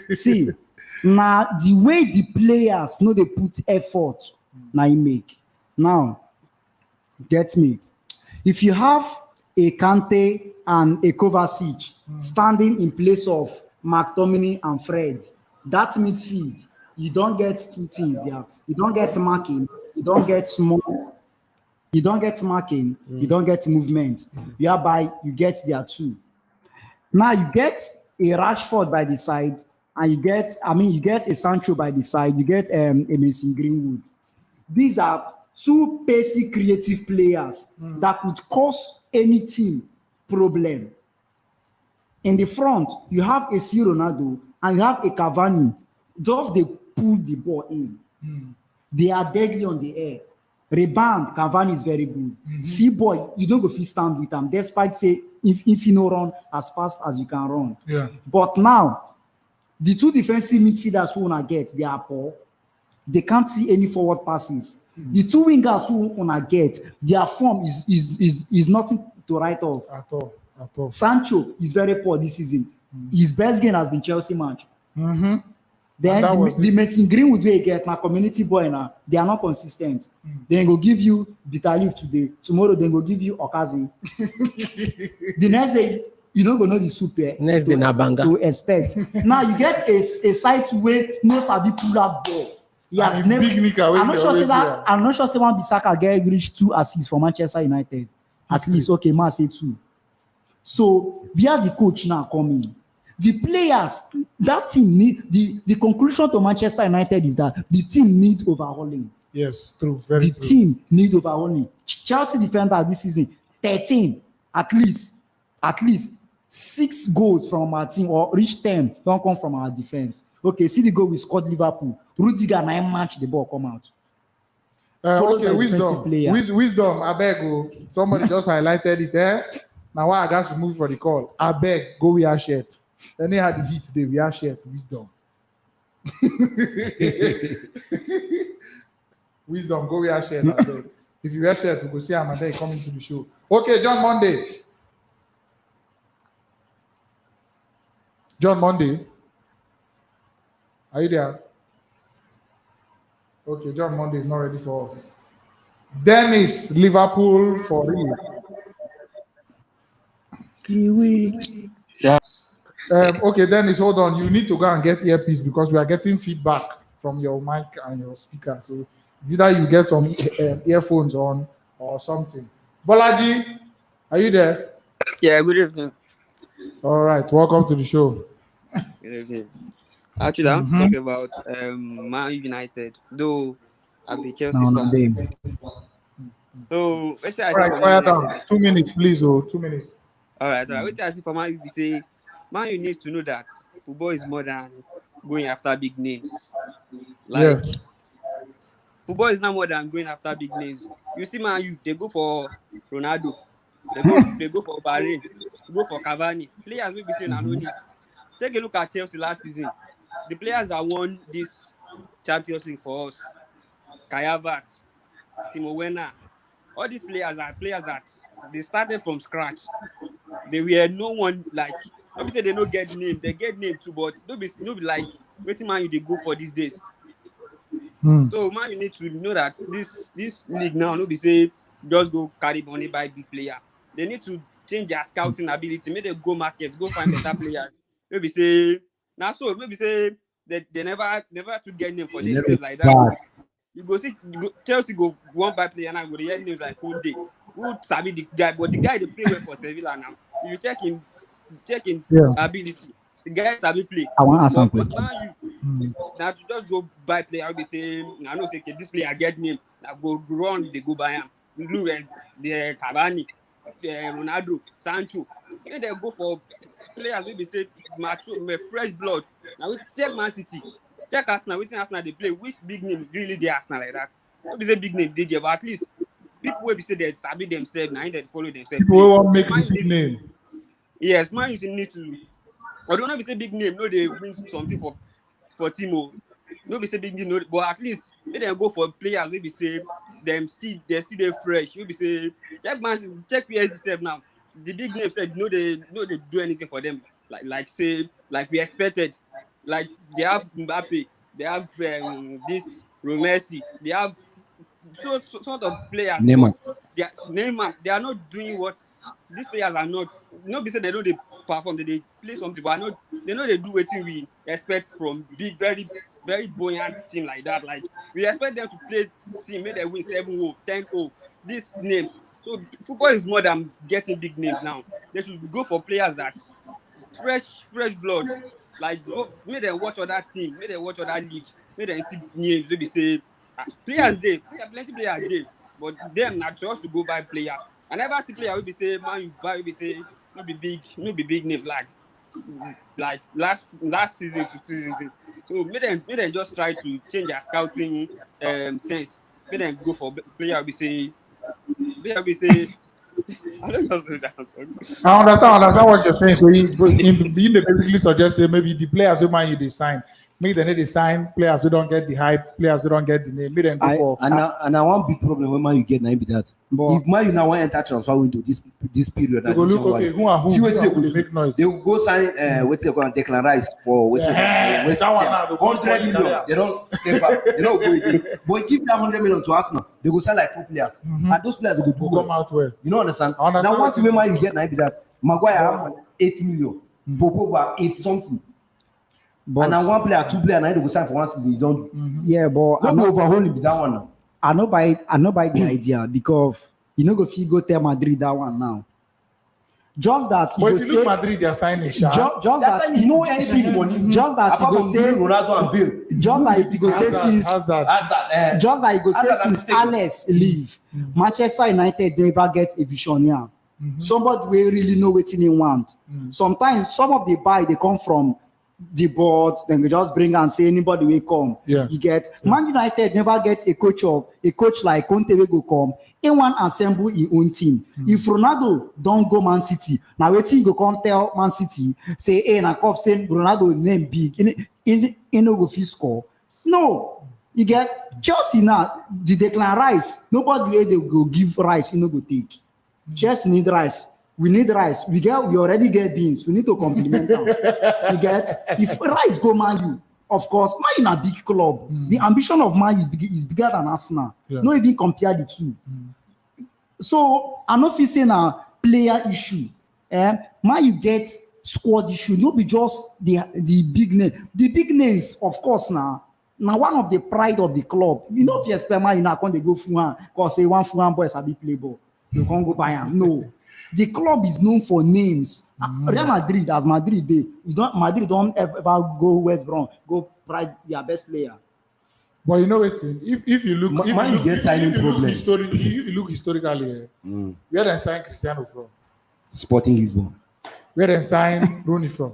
Yes. See, now the way the players know they put effort, now you make. Now, get me. If you have a Kante and a Kovacic standing in place of McTominay and Fred, that midfield, you don't get 2 things there. You don't get marking, you don't get small. You don't get marking, you don't get movement. Whereby you get there too. Now you get a Rashford by the side, and you get a Sancho by the side, you get a Mason Greenwood. These are 2 basic creative players that could cause any team problem. In the front, you have a C. Ronaldo and you have a Cavani. Just they pull the ball in. They are deadly on the air. Rebound, Cavani is very good. C-boy, you don't go fit stand with them, despite say if you no run as fast as you can run. Yeah. But now, the 2 defensive midfielders who wanna get, they are poor. They can't see any forward passes. The 2 wingers who wanna get, their form is nothing to write off. At all. Sancho is very poor this season. His best game has been Chelsea match. Then the Mason Greenwood way get my community boy now, they are not consistent. Then go give you Bitalif today. Tomorrow they go give you Okezie. The next day you don't go know the soup there. Next day na banga. To expect. Now you get a site where no sabi pull out ball. He has never. I'm not sure say one Bissaka get reach 2 assists for Manchester United. At least okay, man say 2. So where the coach now coming? The players, that team need the conclusion to Manchester United is that the team needs overhauling. Yes, true. Very true. The team needs overhauling. Chelsea defender this season, 13, at least 6 goals from our team or reach 10 don't come from our defense. Okay, see the goal we scored Liverpool. Rudiger 9 match the ball come out. Okay, wisdom. I beg you. Somebody just highlighted it there. Now why I got to move for the call. I beg, go wear shirt. Then they had the heat today. We are shirt. Wisdom. Wisdom, go wear shirt. If you wear shirt, we go see him and then coming to the show. Okay, John Monday. Are you there? Okay, John Monday is not ready for us. Dennis, Liverpool for real. Yeah. Okay, Dennis, hold on. You need to go and get earpiece because we are getting feedback from your mic and your speaker. So either you get some earphones on or something. Bolaji, are you there? Yeah, good evening. All right, welcome to the show. Good evening. Actually, I want to talk about Man United, though I'll be Chelsea fan. So, let's say I see for Man United. 2 minutes, please. 2 minutes. All right. Let's say I see for Man United, say, Man, you need to know that football is more than going after big names. Like, football is not more than going after big names. You see, Man, they go for Ronaldo, they go for Bahrain, they go for Cavani. Players will be saying, I don't need. Take a look at Chelsea last season. The players that won this Champions League for us, Kai Havertz, Timo Werner, all these players are players that they started from scratch. They were no one like. Nobody say they don't get name. They get name too, but nobody like waiting man you they go for these days. So man, you need to know that this league now, nobody say just go carry money buy big player. They need to change their scouting ability. Maybe they go market, go find better players. Maybe say now maybe say they never to get name for themselves like that. You go see Chelsea go one by player and go the hear names like Conte. Who sabi the guy, but the guy they play well for Sevilla now. You check in ability. The guy sabi play. I want to ask something. Now to just go buy player, I'll be saying, I know say this player get name. Now go run, they go buy him. Look at the Cavani, the Ronaldo, Sancho. Then they go for players will be say mature, fresh blood. Now we check Man City. Check Arsenal, which Arsenal they play, which big name really they Arsenal like that. Don't be say big name, DJ, but at least people will be say they sabi themselves, now they follow themselves. People won't make a big name. Yes, man, you need to. I don't know if say big name, no, they win something for Timo. No, be say big name, no, but at least they go for players. Maybe say they see they fresh. Maybe say check PSG itself now. The big name said no, they do anything for them. Like we expected. Like they have Mbappe, they have this Messi, they have sort of players. Neymar. They are not doing what these players are not. Not because they know they perform, they play something, but they know they do what we expect from big, very, very buoyant team like that. Like we expect them to play team, maybe they win 7-0, 10-0. These names. So football is more than getting big names now. They should go for players that fresh blood. Like go, may they watch other team, may they watch other league, may they see names. Maybe say players there, plenty players there, but them not just to go buy player. I never see player will be say man you buy will be say no be big name like last season to season. So may them just try to change their scouting sense. May them go for player will be say I don't know that. I understand what you're saying. So he basically suggests maybe the players who Man U they sign, maybe they need to sign players who don't get the hype, players who don't get the name. Maybe then go for and I one big problem when Man U get now be that. But if Man U now want enter transfer window this period, they go look okay. Who and who? They make noise. They will go sign what they go and Declan Rice for what 100 million. They don't step back. They don't go again. But give that 100 million to Arsenal, they go sign like 2 players, and those players will come out well. You know understand? Now one thing Man U get now be that Maguire have 80 million, Popo 80 something. But and now 1 player, 2 players, now they go sign for 1 season. You don't do. Yeah, but I'm not overhauling with that one now. I know by the idea because you know if you go tell Madrid that one now. Just that but if you look Madrid, they are signing. Just that you know anything money. Just that you go say Ronaldo and Bill. Just like you go say since just like you go say since Alex leave, Manchester United never get a visionary. Somebody will really know what he want. Sometimes some of the buy they come from the board, then they just bring and say anybody will come. You get Man United never get a coach like Conte will go come. In one assemble his own team. If Ronaldo don't go Man City, now waiting go come tell Man City say, hey, na cop saying Ronaldo name big in no go fit score. No, you get Chelsea now. The Declan Rice, nobody way they go give Rice, you know go take. Chelsea need Rice. We need Rice. We already get beans. We need to compliment them. You get if Rice go Man U. Of course, Man U is a big club. The ambition of Man U is bigger than Arsenal. No even compare the two. So, I'm not facing a player issue. Man U gets squad issue. Not be just the big name. The big names, of course, now one of the pride of the club. You know, if you expect man, you know, when they go Fuhan, because say one Fuhan boy is a big play ball, you can't go buy him. No, the club is known for names. Real Madrid, as Madrid, Madrid don't ever go West Brom, go prize their best player. But you know what? If you look, historically, where they sign Cristiano from? Sporting Lisbon. Where they sign Rooney from?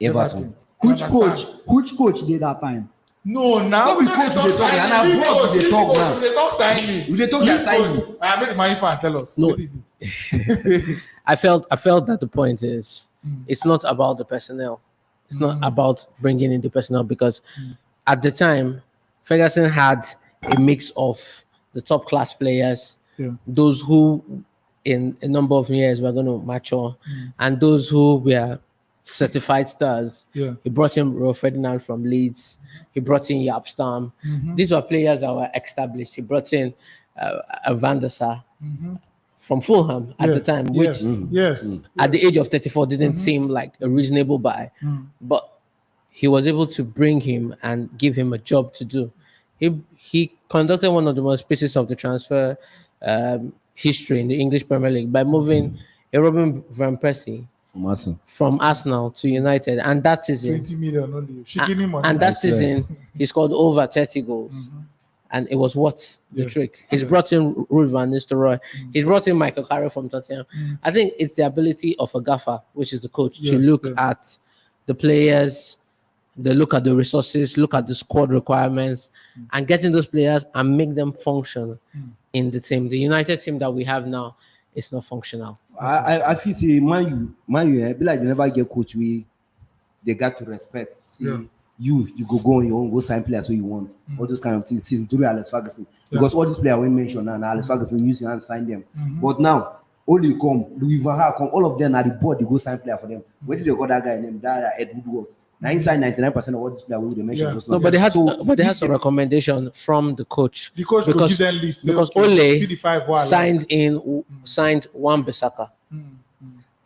Everton. Which coach did that time? No, now we talk today, and I brought the talk now. They talk signing. We talk signing. I made my fan tell us. No, I felt that the point is it's not about the personnel. It's not about bringing in the personnel, because at the time Ferguson had a mix of the top class players, those who in a number of years were going to mature, and those who were certified stars. He brought in Rio Ferdinand from Leeds. He brought in Jaap Stam. These were players that were established. He brought in Van der Sar from Fulham at the time, which at the age of 34 didn't seem like a reasonable buy. But he was able to bring him and give him a job to do. He conducted one of the most pieces of the transfer history in the English Premier League by moving a Robin Van Persie from Arsenal to United, and that season 20 million only. And that season he scored over 30 goals, and it was what the trick. He's brought in Rui van Nistelrooy. He's brought in Michael Carrick from Tottenham. I think it's the ability of a gaffer, which is the coach, to look at the players, they look at the resources, look at the squad requirements, and getting those players and make them function in the team. The United team that we have now is not functional. I feel say Man U, be like they never get coach they got to respect. See, you go on your own, go sign players who you want. All those kind of things. Season 3, Alex Ferguson. Because all these players we mentioned now, Alex Ferguson use your hand sign them. But now, only come, Louis Van Gaal come, all of them are the board, they go sign player for them. Where did they got that guy named Ed Woodward? Now inside 99% of what this player they mentioned just now. No, but they had some recommendation from the coach. The coach could give them list. Because Ole signed Wan-Bissaka.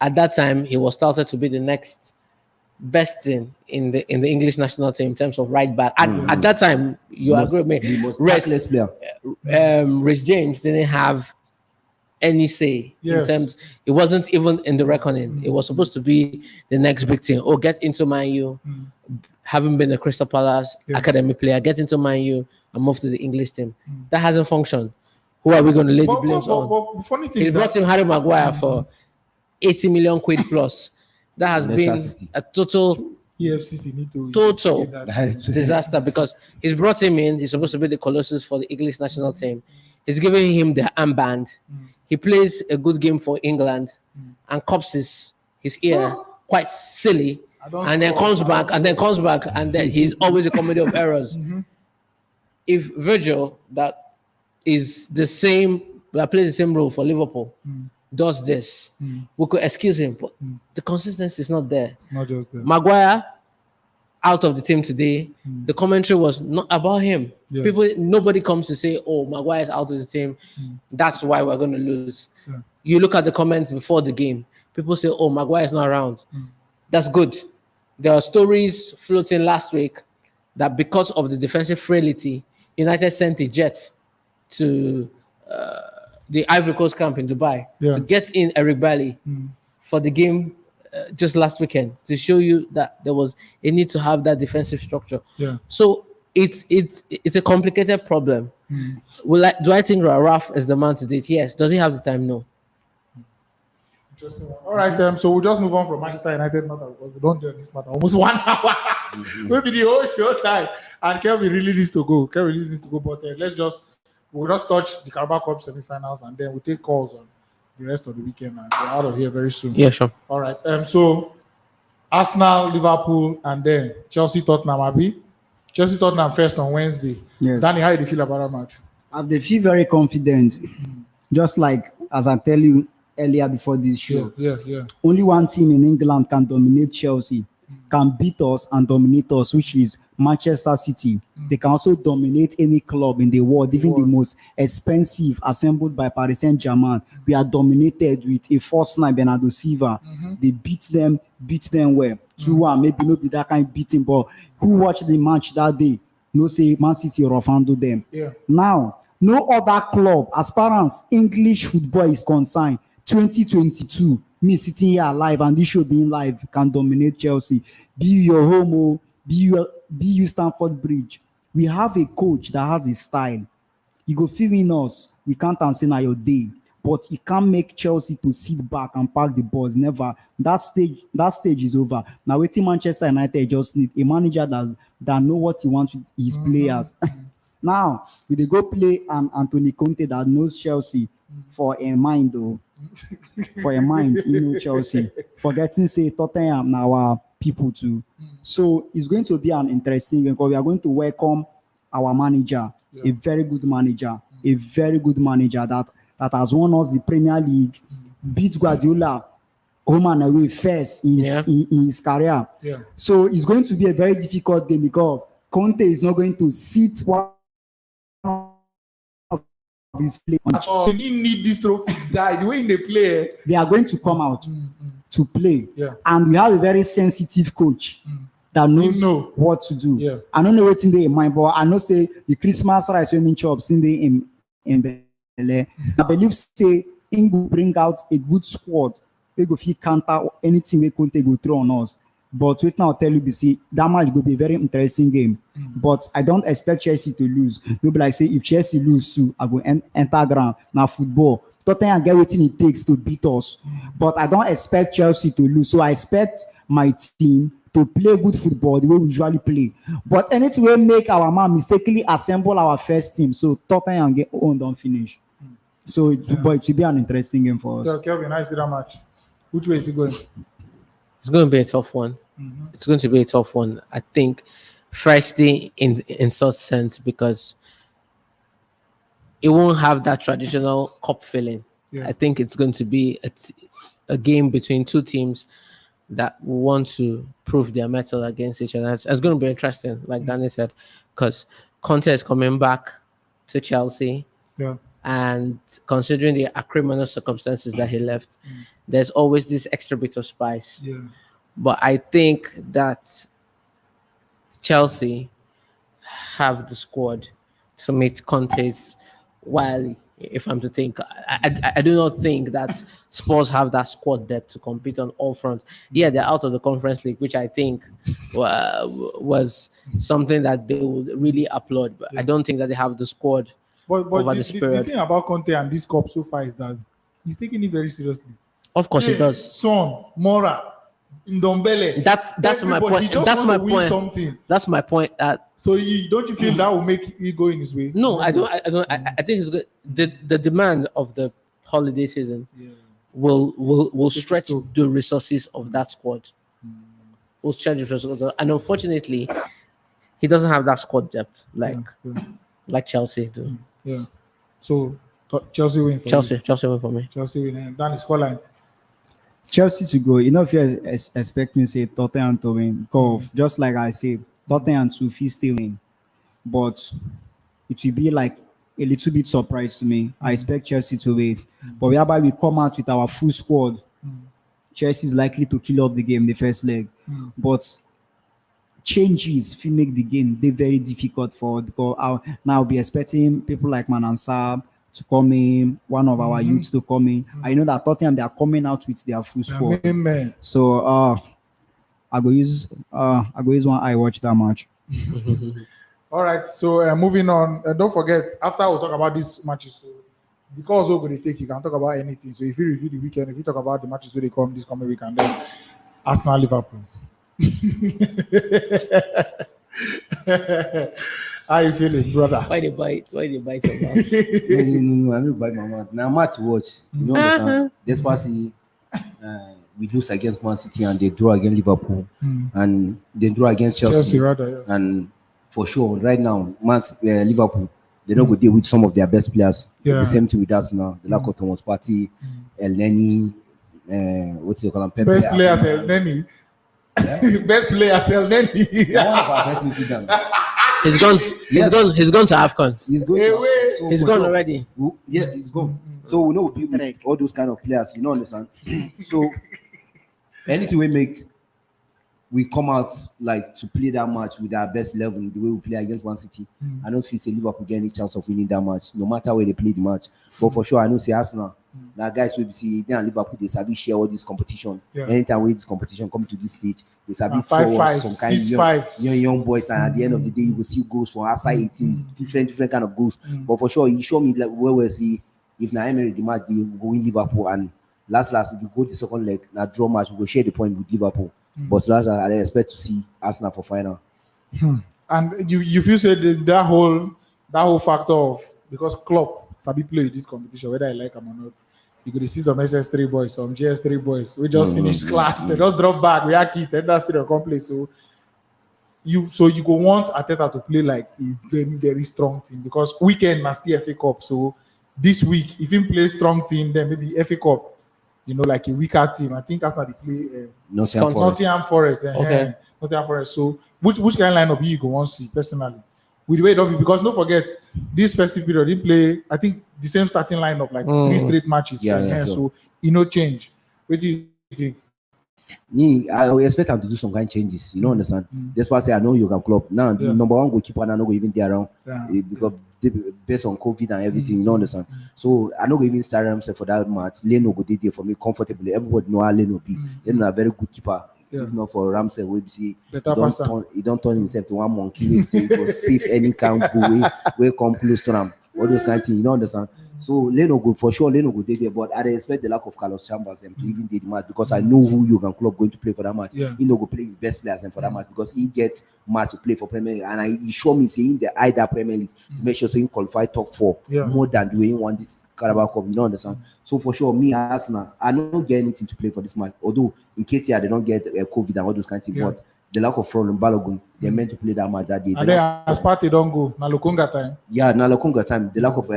At that time, he was touted to be the next best thing in the English national team in terms of right back. At that time, you agree with me. Reece James didn't have any say in terms. It wasn't even in the reckoning. It was supposed to be the next big thing. Or get into Man U, having been a Crystal Palace academy player, get into Man U and move to the English team. That hasn't functioned. Who are we going to lay the blames on? He brought in Harry Maguire for 80 million quid plus. That has been a total disaster, because he's brought him in. He's supposed to be the Colossus for the English national team. He's giving him the armband. He plays a good game for England and cops his ear quite silly, and then comes back, and then he's always a comedy of errors. If Virgil, that is the same, that plays the same role for Liverpool, does this, we could excuse him, but the consistency is not there. It's not just there. Maguire out of the team today, the commentary was not about him. Nobody comes to say, "Oh, Maguire is out of the team. That's why we're going to lose." You look at the comments before the game. People say, "Oh, Maguire is not around." That's good. There are stories floating last week that because of the defensive frailty, United sent a jet to the Ivory Coast camp in Dubai to get in Eric Bailly for the game just last weekend, to show you that there was a need to have that defensive structure. So it's a complicated problem. Do I think Raf is the man to do it? Yes. Does he have the time? No. Interesting one. All right, so we'll just move on from Manchester United. Not that we don't do this matter almost 1 hour. Maybe the whole show time. And Kelvin really needs to go. But we'll just touch the Carabao Cup semi-finals, and then we'll take calls on the rest of the weekend, and we're out of here very soon. Yeah, sure. All right. So Arsenal, Liverpool, and then Chelsea, Tottenham. Abi? Chelsea, Tottenham first on Wednesday. Yes. Danny, how do you feel about that match? I feel very confident. Just like as I tell you earlier before this show. Yeah. Only one team in England can dominate Chelsea. can beat us and dominate us, which is Manchester City. They can also dominate any club in the world, even the most expensive, assembled by Paris Saint-Germain. We are dominated with a first nine, Bernardo Silva. They beat them well. 2-1, maybe not be that kind of beating, but who watched the match that day? No say Man City rough handle them. Now, no other club, as far as English football is concerned, 2022, me sitting here alive and this show being live can dominate Chelsea. Be your home, be you Stamford Bridge. We have a coach that has a style. You go feel in us. We can't answer now your day, but you can't make Chelsea to sit back and park the balls. Never. That stage is over. Now, waiting Manchester United just need a manager that know what he wants with his players. Now, we they go play Anthony Conte that knows Chelsea for a mind though. For a mind, Chelsea. Forgetting say Tottenham now our people too. So it's going to be an interesting game because we are going to welcome our manager, a very good manager that has won us the Premier League, beat Guardiola home and away first in his career. So it's going to be a very difficult game because Conte is not going to sit one of his players. They didn't need this trophy. The way they play, they are going to come out to play. And we have a very sensitive coach that knows what to do. I don't know what's in there in mind, but I know say the Christmas rice when chops in there in Bele. I believe say he will bring out a good squad. They go fit counter anything we Conte go throw on us. But wait now, I'll tell you, BC, that match will be a very interesting game. But I don't expect Chelsea to lose. You'll be like, say, if Chelsea lose too, I go enter ground. Now football, Tottenham get what it takes to beat us. But I don't expect Chelsea to lose. So I expect my team to play good football the way we usually play. But anything will make our man mistakenly assemble our first team. So Tottenham get on don't finish. So it will be an interesting game for us. So Kelvin, I see that match. Which way is it going? It's going to be a tough one. It's going to be a tough one. I think, firstly, in such sense, because it won't have that traditional cup feeling. I think it's going to be a game between two teams that want to prove their mettle against each other. It's going to be interesting, like Dani said, because Conte is coming back to Chelsea. And considering the acrimonious circumstances that he left, there's always this extra bit of spice. But I think that Chelsea have the squad to meet Conte's Wiley. If I'm to think, I do not think that Spurs have that squad depth to compete on all fronts. Yeah, they're out of the Conference League, which I think was something that they would really applaud. But I don't think that they have the squad over the spirit. The thing about Conte and this cup so far is that he's taking it very seriously. Of course, he does. Son, Mora, Ndombele. That's my point. That's my point. Something. That's my point. So don't you feel that will make it go in his way? No, I don't. I think it's good. The demand of the holiday season will stretch the resources of that squad. Will stretch the resources, and unfortunately, he doesn't have that squad depth like Chelsea do. So Chelsea win for Chelsea win for me. Chelsea win. And Dani, scoreline. Chelsea to go. You know, if you expect me to say Tottenham to win, because just like I say, Tottenham to still win, but it will be like a little bit surprise to me. I expect Chelsea to win, but whereby we come out with our full squad, Chelsea is likely to kill off the game the first leg. But changes if you make the game they very difficult for because now I'll be expecting people like Manansab to come in, one of our youths to come in. I know that Tottenham they are coming out with their full squad. So I go use one eye watch that match. All right, so moving on. Don't forget, after we'll talk about these matches, so the calls over they take, you can talk about anything. So if you review the weekend, if you talk about the matches where they come this coming weekend, then Arsenal, Liverpool. How you feeling, brother? Why they bite? Why they bite your mouth? No, I'm not bite my mouth. Now I'm mad to watch. You know what I'm saying? We lose against Man City and they draw against Liverpool and they draw against Chelsea rather, and for sure right now Liverpool they don't go deal with some of their best players. The same thing with us now. The lack of Thomas Partey, El Neni, what do you call him? Best players El Neni. Best player, tell Nene. One of our best midfielders. He's gone. He's gone to AFCON. He's going. So he's gone already. Yes, he's gone. So we know we with all those kind of players. You know, understand? So anything we come out like to play that match with our best level, the way we play against Man City. I don't feel say Liverpool get any chance of winning that match, no matter where they play the match. But for sure, I know say Arsenal. Now guys will see they and Liverpool, they sabi share all this competition. Anytime when this competition come to this stage, they sabi forward some kind of young boys, and at the end of the day, you will see goals from outside 18, different kind of goals. But for sure, he show me like where we see if na Emery the match, they will go win Liverpool, and last if you go the second leg, na draw match, we will share the point with Liverpool. But last I expect to see Arsenal for final. And you feel say that whole factor of because Klopp sabi play this competition, whether I like them or not. You could see some SS3 boys, some GS3 boys. We just finished class. They just drop back. We are kid. And that's still complete. So you go want Arteta to play like a very, very strong team because weekend must be FA Cup. So this week, if he plays strong team, then maybe FA Cup, like a weaker team. I think Arsenal they play Nottingham Forest. Okay. Nottingham Forest. So which kind of lineup you go want to see personally? With the way it don't be, because don't forget this festive period he play I think the same starting lineup like 3 straight matches. So change. What do you think? Me, I expect them to do some kind of changes. You know, understand? That's why I say I know Jurgen Klopp. Now the number one goalkeeper and I know even there around because based on COVID and everything, you know, understand? So I know even start himself for that match. Leno go there for me comfortably. Everybody know how Leno be. Leno a very good keeper. If not for Ramsey, we see he don't turn himself to one monkey. We say it was safe any kind of way come close to him. All those kind of things, you know, understand? So Leno go for sure. Leno go there, but I expect the lack of Carlos Chambers to even do the match because I know who Jurgen Klopp going to play for that match. He no go play his best players for that match because he gets match to play for Premier League, and he show me saying the either Premier League make sure so he qualify top 4 more than the way he won this Carabao Cup. You know, understand? So for sure, me Arsenal, I don't get anything to play for this match. Although in KTR they don't get COVID and all those kinds of things, but the lack of Florian Balogun, they're meant to play that match that day. And then as party don't go, na Lokonga time. Yeah, na Lokonga time. The lack of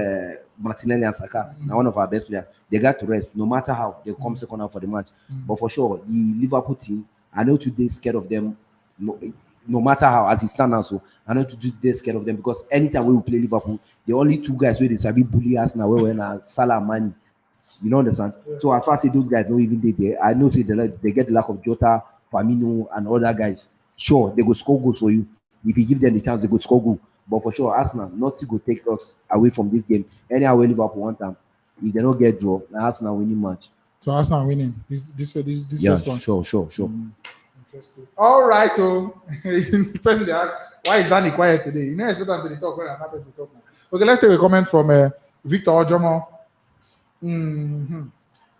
Martinelli and Saka, now one of our best players, they got to rest. No matter how they come second out for the match, but for sure the Liverpool team, I know today scared of them. No matter how, as it stands now, so I know today scared of them because anytime we play Liverpool, the only 2 guys where they sabi bully us now, where we're Salah and Mane. You know understand? So as far as those guys don't even be there, I know they get the lack of Jota, Firmino, and other guys. Sure, they go score goals for you. If you give them the chance, they go score goal. But for sure, Arsenal nothing go take us away from this game. Anyhow, Liverpool want them. If they don't get draw, Arsenal winning match. So Arsenal winning this first one. Sure. Interesting. All right, the person they ask, why is Dani quiet today? You know, expect them to talk when I'm not supposed to talk now. Okay, let's take a comment from Victor Ojomo.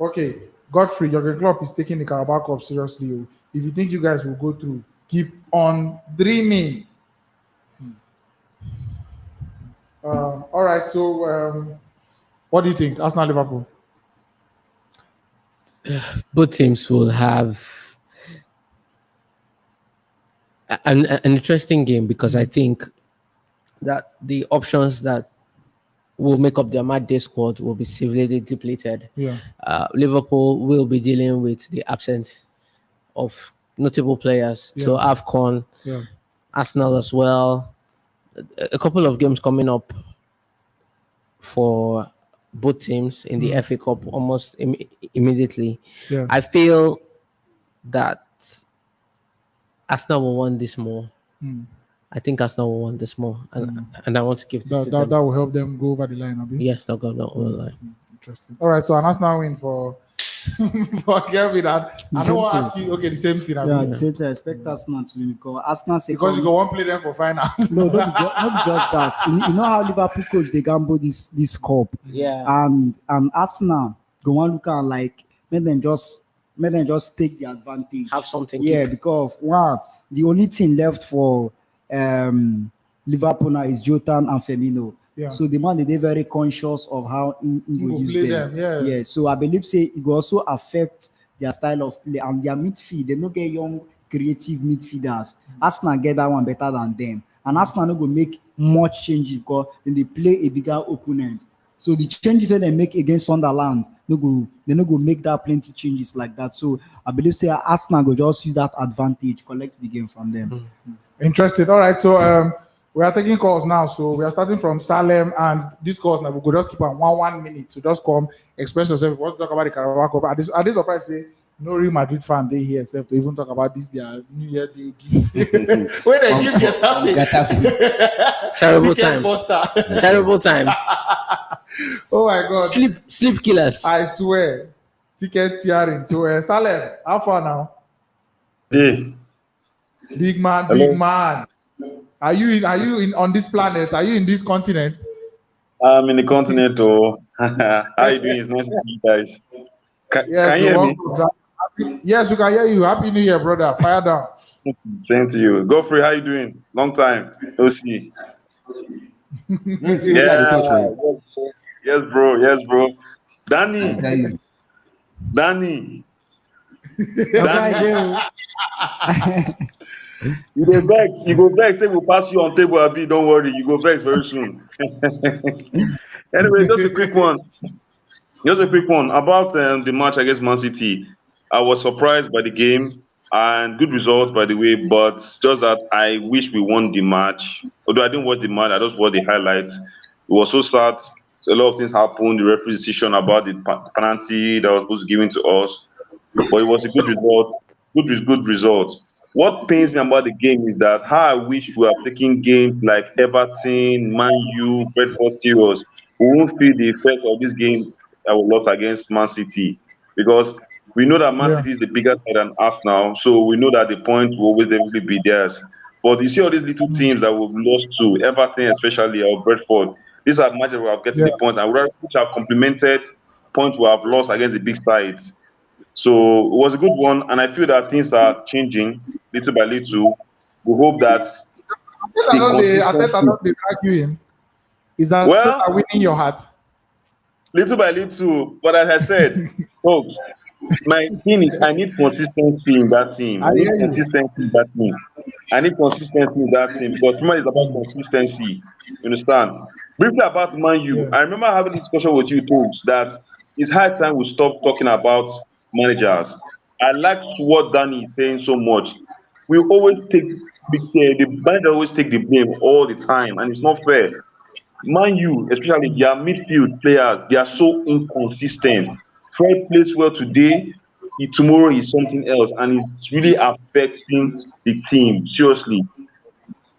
Okay, Godfrey, Jurgen Klopp is taking the Carabao Cup seriously. If you think you guys will go through, keep on dreaming. All right, so what do you think? Arsenal, Liverpool? Both teams will have an interesting game because I think that the options that will make up their match day squad will be severely depleted. Liverpool will be dealing with the absence of notable players to AFCON. Arsenal as well. A couple of games coming up for both teams in the FA Cup almost immediately. I feel that Arsenal will want this more. I think Arsenal will want this more, and I want to give this to them. That will help them go over the line. Yes, they'll go over the line. Interesting. All right, so an Arsenal win for Kelvin. I don't want to ask you. Okay, the same thing. The same thing. I expect Arsenal to win because Arsenal because you go one play them for final. No, not just that. You know how Liverpool coach they gamble this cup. And Arsenal go on look at like make them just take the advantage. Have something. Because the only thing left for Liverpool now is Jota and Firmino. So the man they're very conscious of how he will use them. So I believe it will also affect their style of play and their midfield. They don't get young creative midfielders. Arsenal get that one better than them. And Arsenal not go make much changes because then they play a bigger opponent. So the changes that they make against Sunderland, they no go make that plenty changes like that. So I believe say Arsenal go just use that advantage, collect the game from them. Interested. All right. So we are taking calls now. So we are starting from Salem, and this calls now we could just keep on 1 minute to just come express yourself. If you want to talk about the Carabao Cup. At this surprise say no Real Madrid fan they here except to even talk about this their New Year Day gift. When they give Terrible time. Terrible times. Oh my God. Sleep killers. I swear. Ticket tearing. So Salem, how far now? Yeah. Big man, Hello. big man. Are you in on this planet? Are you in this continent? I'm in the continent. Oh, how you doing? It's nice to meet you guys. Can you hear me? Yes, we can hear you. Happy New Year, brother. Fire down. Same to you. Godfrey, how you doing? Long time. No see. Yeah. Yes, bro. Yes, bro. Dani. You go vex. You go vex. Say we'll pass you on table. Abi, don't worry. You go vex very soon. Anyway, just a quick one. About the match against Man City. I was surprised by the game and good result, by the way. But just that I wish we won the match. Although I didn't watch the match, I just watched the highlights. It was so sad. So a lot of things happened. The referee decision about the penalty that was supposed to be given to us, but it was a good result. Good result. What pains me about the game is that how I wish we have taken games like Everton, Man U, Brentford serious. We won't feel the effect of this game that we lost against Man City, because we know that Man City is the bigger side than us now, so we know that the point will always definitely be theirs. But you see all these little teams that we've lost to, Everton especially, or Brentford, these are matches where we have getting the points, and which have complemented points we have lost against the big sides. So it was a good one, and I feel that things are changing little by little. We hope that is that well, winning your heart? Little by little, but as I said, folks, my thing is I need consistency in that team. I need consistency in that team because Premier is about consistency. You understand? Briefly about Man U, I remember having a discussion with you folks that it's high time we stop talking about managers. I like what Dani is saying so much. We always take the manager always take the blame all the time, and it's not fair. Man U, especially their midfield players, they are so inconsistent. Fred plays well today, tomorrow is something else, and it's really affecting the team. Seriously,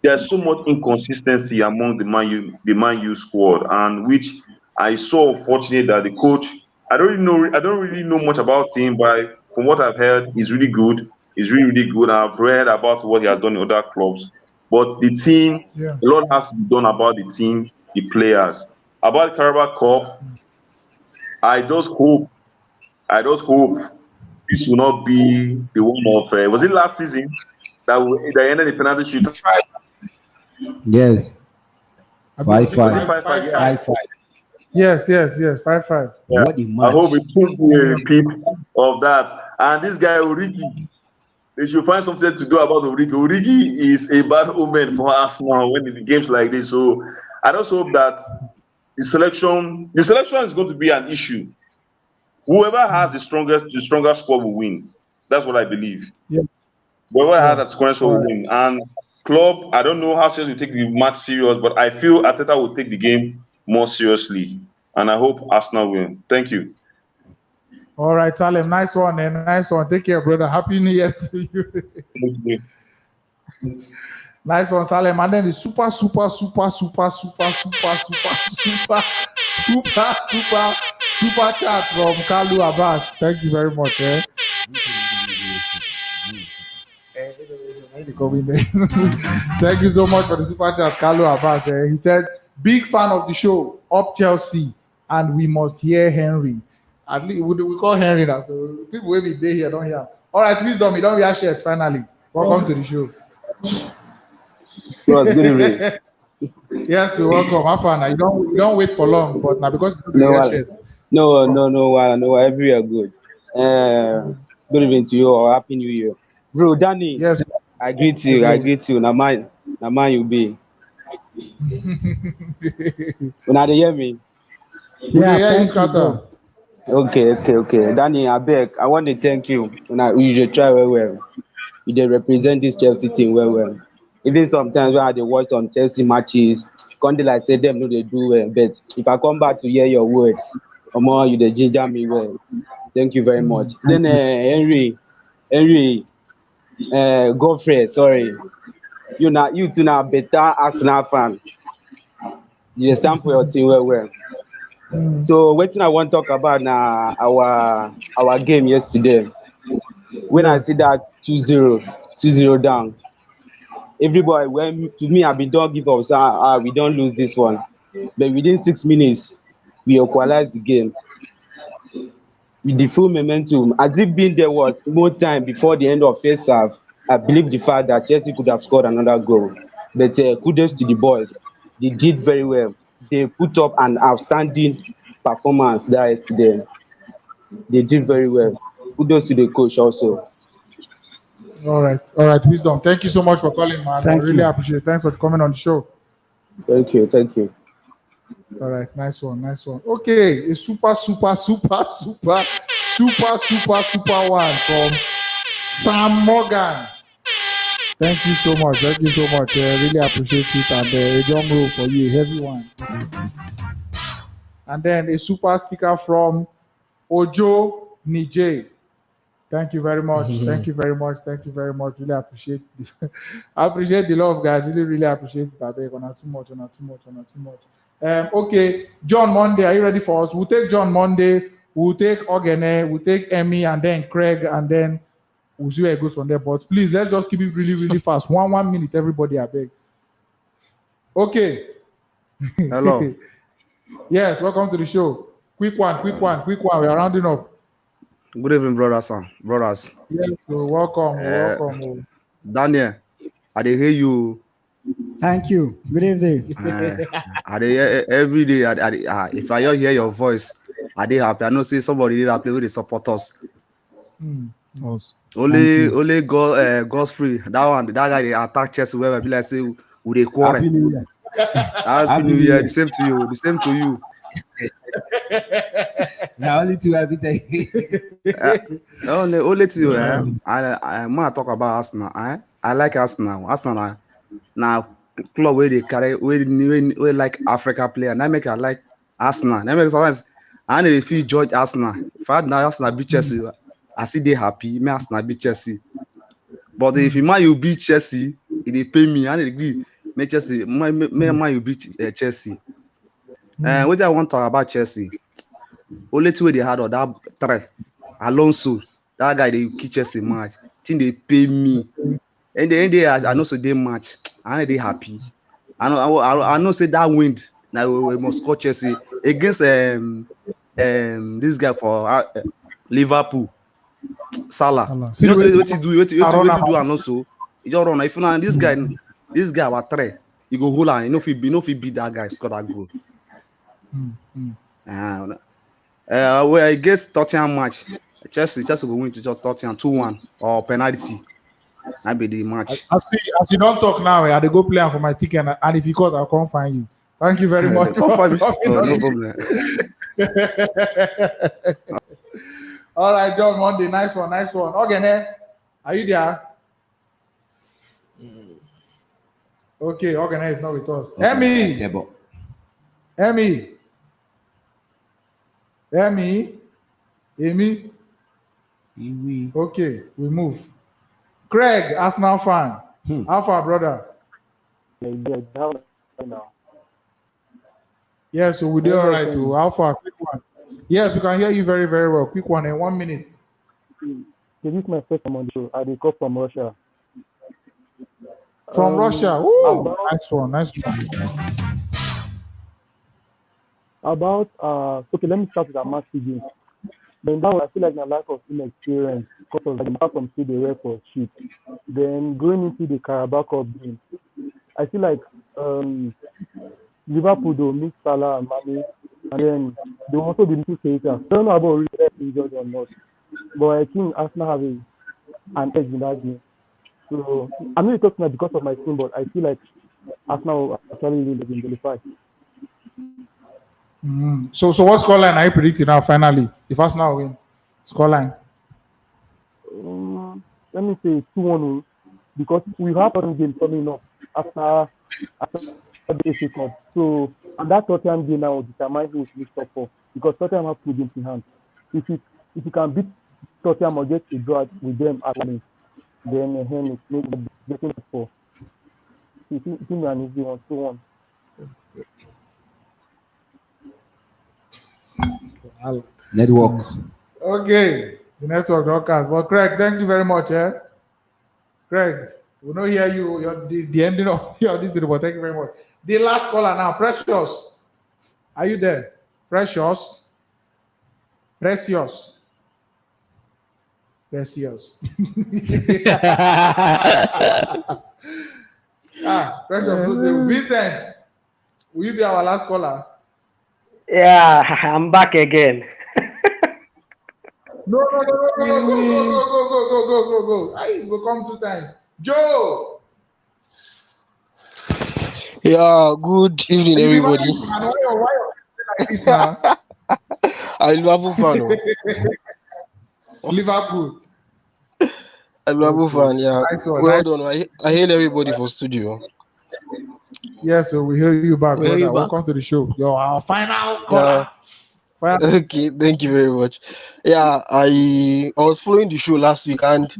there's so much inconsistency among the Man U squad, and which I saw unfortunate that the coach. I don't really know much about him, but from what I've heard, he's really good. He's really good. I've read about what he has done in other clubs, but the team, a lot has to be done about the team, the players. About the Carabao Cup, I just hope this will not be the one of was it last season that ended the penalty shoot? Yes. 5-5. 5-5. Yes. 5-5. Yeah. What a match. I hope it won't be a repeat of that. And this guy Origi, they should find something to do about Origi. Origi is a bad omen for us now when in the games like this. So I just hope that the selection is going to be an issue. Whoever has the stronger squad will win. That's what I believe. Yeah. Whoever has that squad will win. And club, I don't know how serious you take the match serious, but I feel Arteta will take the game more seriously. And I hope Arsenal win. Thank you. All right, Salem. Nice one, man. Nice one. Take care, brother. Happy New Year to you. Thank you. Nice one, Salem. And then the super chat from Kalu Abbas. Thank you very much. Thank you so much for the super chat, Kalu Abbas. He said, big fan of the show, up Chelsea, and we must hear Henry. At least we call Henry now, so people will be there here, don't hear. All right, please don't wear shirt finally. Welcome to the show. Well, good. Yes, you're welcome. Have fun. You don't wait for long, but now because you no, wear shirt. No, every year good. Good evening to you or happy New Year. Bro, Dani. Yes. I greet you. Now man you be. When they hear me. Yeah, thank you, bro. Okay. Dani, I want to thank you. You should try well. You dey represent this Chelsea team well. Even sometimes when I dey watch some Chelsea matches, come dey like say them no dey do well. But if I come back to hear your words, omo, you dey ginger me well. Thank you very much. Then Henry, Godfrey, sorry. You two na better Arsenal fan. You dey stand for your team well. So wetin I wan talk about na our game yesterday. When I see that 2-0 down, everybody, to me, I been don't give up. So we don't lose this one. But within 6 minutes, we equalize the game with the full momentum. As if being there was more time before the end of first half, I believe the fact that Chelsea could have scored another goal. But kudos to the boys. They did very well. They put up an outstanding performance there yesterday. They did very well. Kudos to the coach also. All right, Wisdom. Thank you so much for calling, man. I really appreciate it. Thanks for coming on the show. Thank you. All right, nice one. Okay, a super one from Sam Morgan. Thank you so much. Really appreciate it, and a drum roll for you, a heavy one. And then a super sticker from Ojo Nijay. Thank you very much. Thank you very much. Really appreciate it. I appreciate the love, guys. Really appreciate it. Not too much. Okay, John Monday, are you ready for us? We'll take John Monday, we'll take Ogene, we'll take Emmy, and then Craig, and then we'll see where it goes from there. But please, let's just keep it really fast. One minute, everybody, I beg. Okay. Hello. Yes, welcome to the show. Quick one. We are rounding up. Good evening, brothers. Yes, so welcome. Daniel, I dey hear you. Thank you. Good evening. I dey hear every day. If I hear your voice, I dey happy. I know say somebody dey happy with the support us. Only Godfrey. That guy dey attack Chelsea where be like say we dey quarrel. Happy New Year. The same to you. Now only two every day. Only to you. I talk about Arsenal. I like Arsenal. Arsenal now club where they carry where like Africa player. And I make I like Arsenal. That makes sometimes I need to feel judge Arsenal. If I now Arsenal beat Chelsea, I see they happy. Me Arsenal beat Chelsea. But if you beat Chelsea, they pay me. I need to agree. Make Chelsea. You beat Chelsea. What I want to talk about Chelsea. Only two they had on that three. Alonso, that guy they kill Chelsea match. Think they pay me. And the end I know so they match. I know they happy. I know say that wind. Now we must score Chelsea against this guy for Liverpool. Salah. You know what you do Alonso. You just run. If you know this guy was three. You go hold on. You know if he beat that guy, score that goal. I guess Tottenham match. Chelsea will win to Tottenham 2-1 or penalty. That be the match. As you don't talk now, I go play for my ticket, and if you call, I'll come find you. Thank you very much. No problem. All right, John Monday, nice one. Ogene, are you there? Okay, Ogene is not with us. Amy. Okay, we move. Craig, Arsenal fan. How far, brother? Yes, so we do all right too. How far? Quick one. Yes, we can hear you very, very well. Quick one in 1 minute. This is my first time on the show. I call from Russia. From Russia. Ooh, nice one. About okay, let me start with a match game. Then that one, I feel like my lack of inexperience because of the back from the record sheet. Then going into the Carabao Cup game, I feel like Liverpool will meet Salah and Mane, and then they will also be little creators. I don't know about really injured or not, but I think Arsenal have an edge in that game. So I'm really talking about because of my team, but I feel like Arsenal will actually win the game 25. So what scoreline are you predicting now? Finally, if Arsenal win, scoreline. Let me say 2-1 because we have one game coming up after the FA Cup. So and that Tottenham game now will determine who will top 4 because Tottenham have 2 games in hand. If you can beat Tottenham or get a draw with them at home, then it's maybe getting top 4. It's an easy one, 2-1. Network. Okay, the network broadcast. Well, Craig, thank you very much. Craig, we know hear you. You're the ending of this video, but thank you very much. The last caller now, Precious. Are you there? Precious. Precious. Precious. Precious. Vincent, will you be our last caller? Yeah, I'm back again. No, go. I will come 2 times. Joe. Yeah, good evening, everybody. I'm Liverpool fan. Liverpool. I'm Liverpool fan, yeah. Well done. I hail everybody for studio. Yes, so we hear you back, brother. Welcome to the show. Our final caller. Okay, thank you very much. Yeah, I was following the show last week, and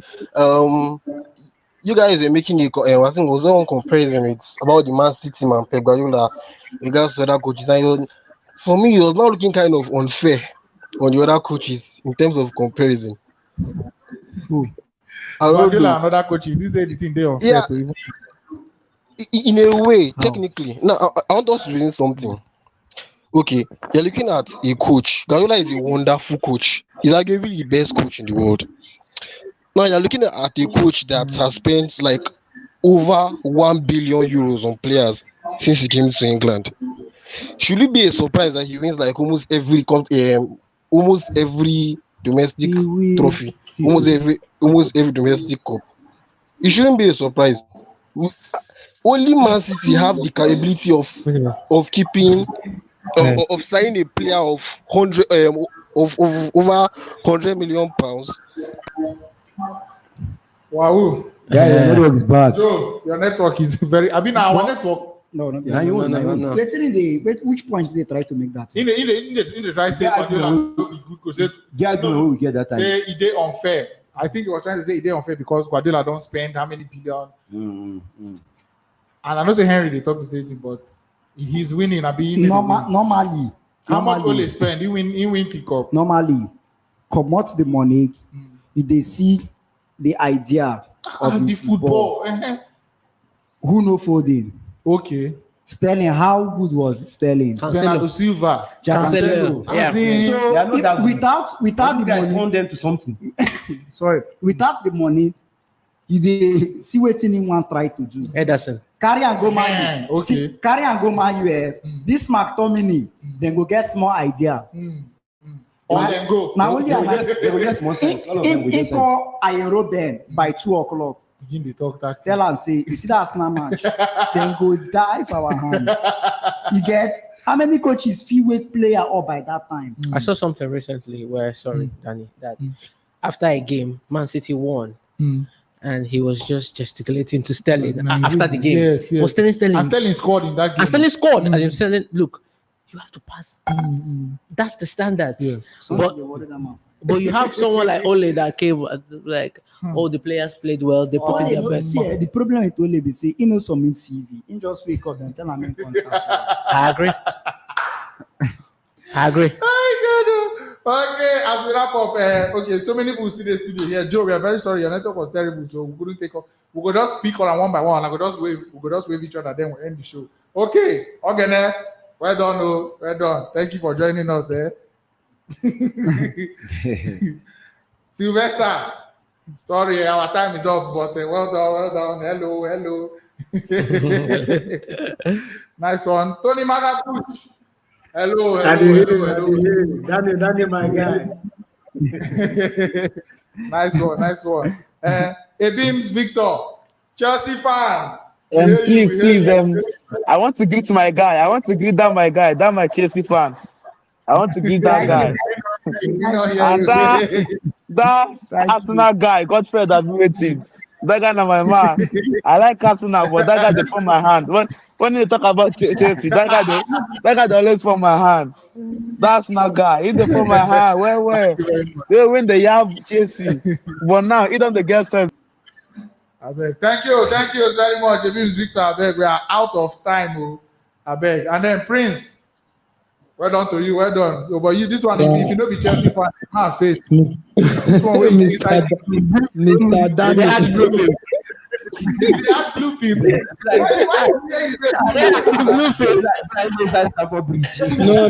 you guys are making I think it was one comparison. It's about the Man City team and Pep Guardiola regards to other coaches. And for me, it was not looking kind of unfair on the other coaches in terms of comparison. Guardiola and other coaches, this is the thing they unfair. Yeah, in a way, technically. Now, I want us to reason something. Okay, you're looking at a coach. Guardiola is a wonderful coach. He's arguably the best coach in the world. Now you're looking at a coach that has spent like over 1 billion euros on players since he came to England. Should it be a surprise that he wins like almost every domestic trophy, almost every domestic cup? It shouldn't be a surprise. Only Man City have the capability of keeping of signing a player of over £100 million. Wow. Yeah, your network is bad. Joe, your network is very. I mean, our network. No. No. Which points they try to make that? In the try say Guardiola will be good because we get that time. Say it unfair. I think he was trying to say it unfair because Guardiola don't spend how many billion. And I know say Henry they talk the same thing, but he's winning. Normally. How much will he spend? He win the cup. Normally, come out the money. If they see the idea of the football. Who know Foden? Okay. Sterling, how good was Sterling? Bernardo Silva. Cancelo. Yeah. So without the money, turn them to something. Sorry, without the money, you dey see what anyone try to do. Ederson. Carry and go man. Okay. Carry and go man. This McTominay, then go get small idea. Or then go. Now only they will get small sense. All of them will get sense. Call Aeroben by 2:00. Begin to talk that. Tell and say, you see that Arsenal match, then go die for our hand. You get how many coaches feel wake player up by that time? I saw something recently where, Dani, that after a game, Man City won. And he was just gesticulating to Sterling after the game. Yes. Was Sterling. And Sterling scored in that game. And Sterling scored. And he said, look, you have to pass. That's the standard. Yes. But you have someone like Ole that came like, all the players played well. They put in their best. The problem with Ole be say, he knows something CV. He just wake up and tell him constant. I agree. Okay, as we wrap up, okay, so many people still in the studio here. Joe, we are very sorry. Your network was terrible, so we couldn't take off. We could just speak on one by one. I could just wave. We could just wave each other. Then we'll end the show. Okay, well done, well done. Thank you for joining us. Sylvester, sorry, our time is up, but well done. Hello. Nice one, Tony Magapuch. Hello. Dani, my guy. Nice one. Abims Victor, Chelsea fan. Please, I want to greet my guy. I want to greet that my guy, that my Chelsea fan. I want to greet that guy. And that Arsenal guy, Godfrey, that's waiting. That guy, my man. I like Arsenal, but that guy they form my hand. When you talk about Chelsea, that guy they always form my hand. That's not guy. He they form my hand. Where? They win the have Chelsea, but now he don't get sense. I beg. Thank you very much. James Victor, I beg. We are out of time. Oh. I beg. And then Prince. Well done to you, well done. Yo, but you, this one, if you know be Chelsea fan, have faith. This one, Mr. Dani. They have blue film. No,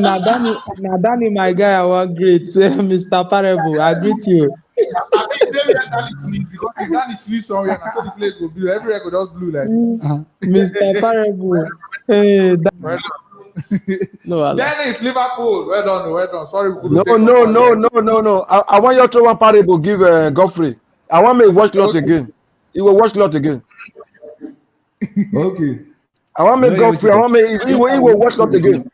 Dani, my guy, I was great. Mr. Parable, I greet you. I think they will because if Dani sleep somewhere, and so the place will blue. Every record does blue like Mr. Parable. Hey, no, Dennis, Liverpool. Well done. Sorry. No. I want you to one parable give Godfrey. I want me to watch lot again. He will watch lot again. Okay. I want me Godfrey. He will watch lot again.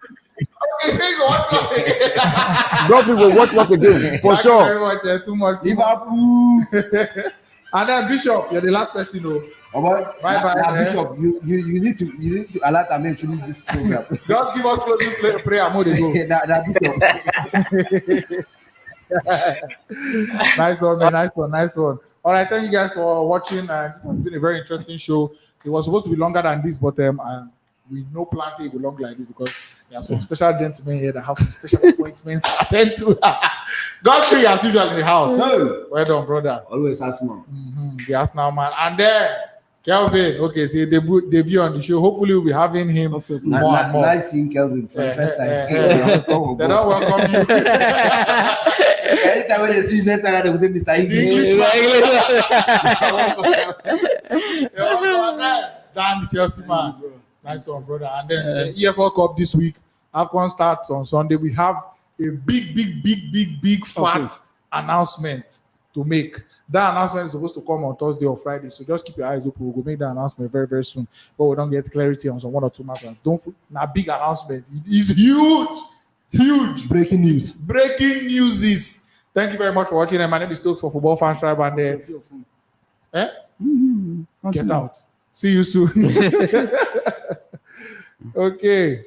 Godfrey will watch lot again for Thank sure. You very much. Too much. Liverpool. And then Bishop, you're the last person. Bye. Bishop, you need to allow Amen finish this program. Just give us closing prayer. More they go. Nice one, man. Nice one. All right, thank you guys for watching. This has been a very interesting show. It was supposed to be longer than this, but we no plans it will be long like this because there are some special gentlemen here that have some special appointments to attend to. Godfrey, as usual, in the house. No. Well done, brother. Always Arsenal. The Arsenal man. And then Kelvin, okay, so debut on the show. Hopefully, we'll be having him more and more. Nice seeing Kelvin for the first time. They don't welcome you. Anytime when they see you next time, they will say Mr. English. Dan, the Chelsea man. Nice one, brother. And then the EFL Cup this week. AFCON starts on Sunday. We have a big fat announcement to make. That announcement is supposed to come on Thursday or Friday, so just keep your eyes open. We'll go make that announcement very, very soon. But we don't get clarity on some one or two matters. Now, big announcement. It is huge. Breaking news. Is. Thank you very much for watching. And my name is Stokes for Football Fan Tribe. And get out. See you soon. Okay.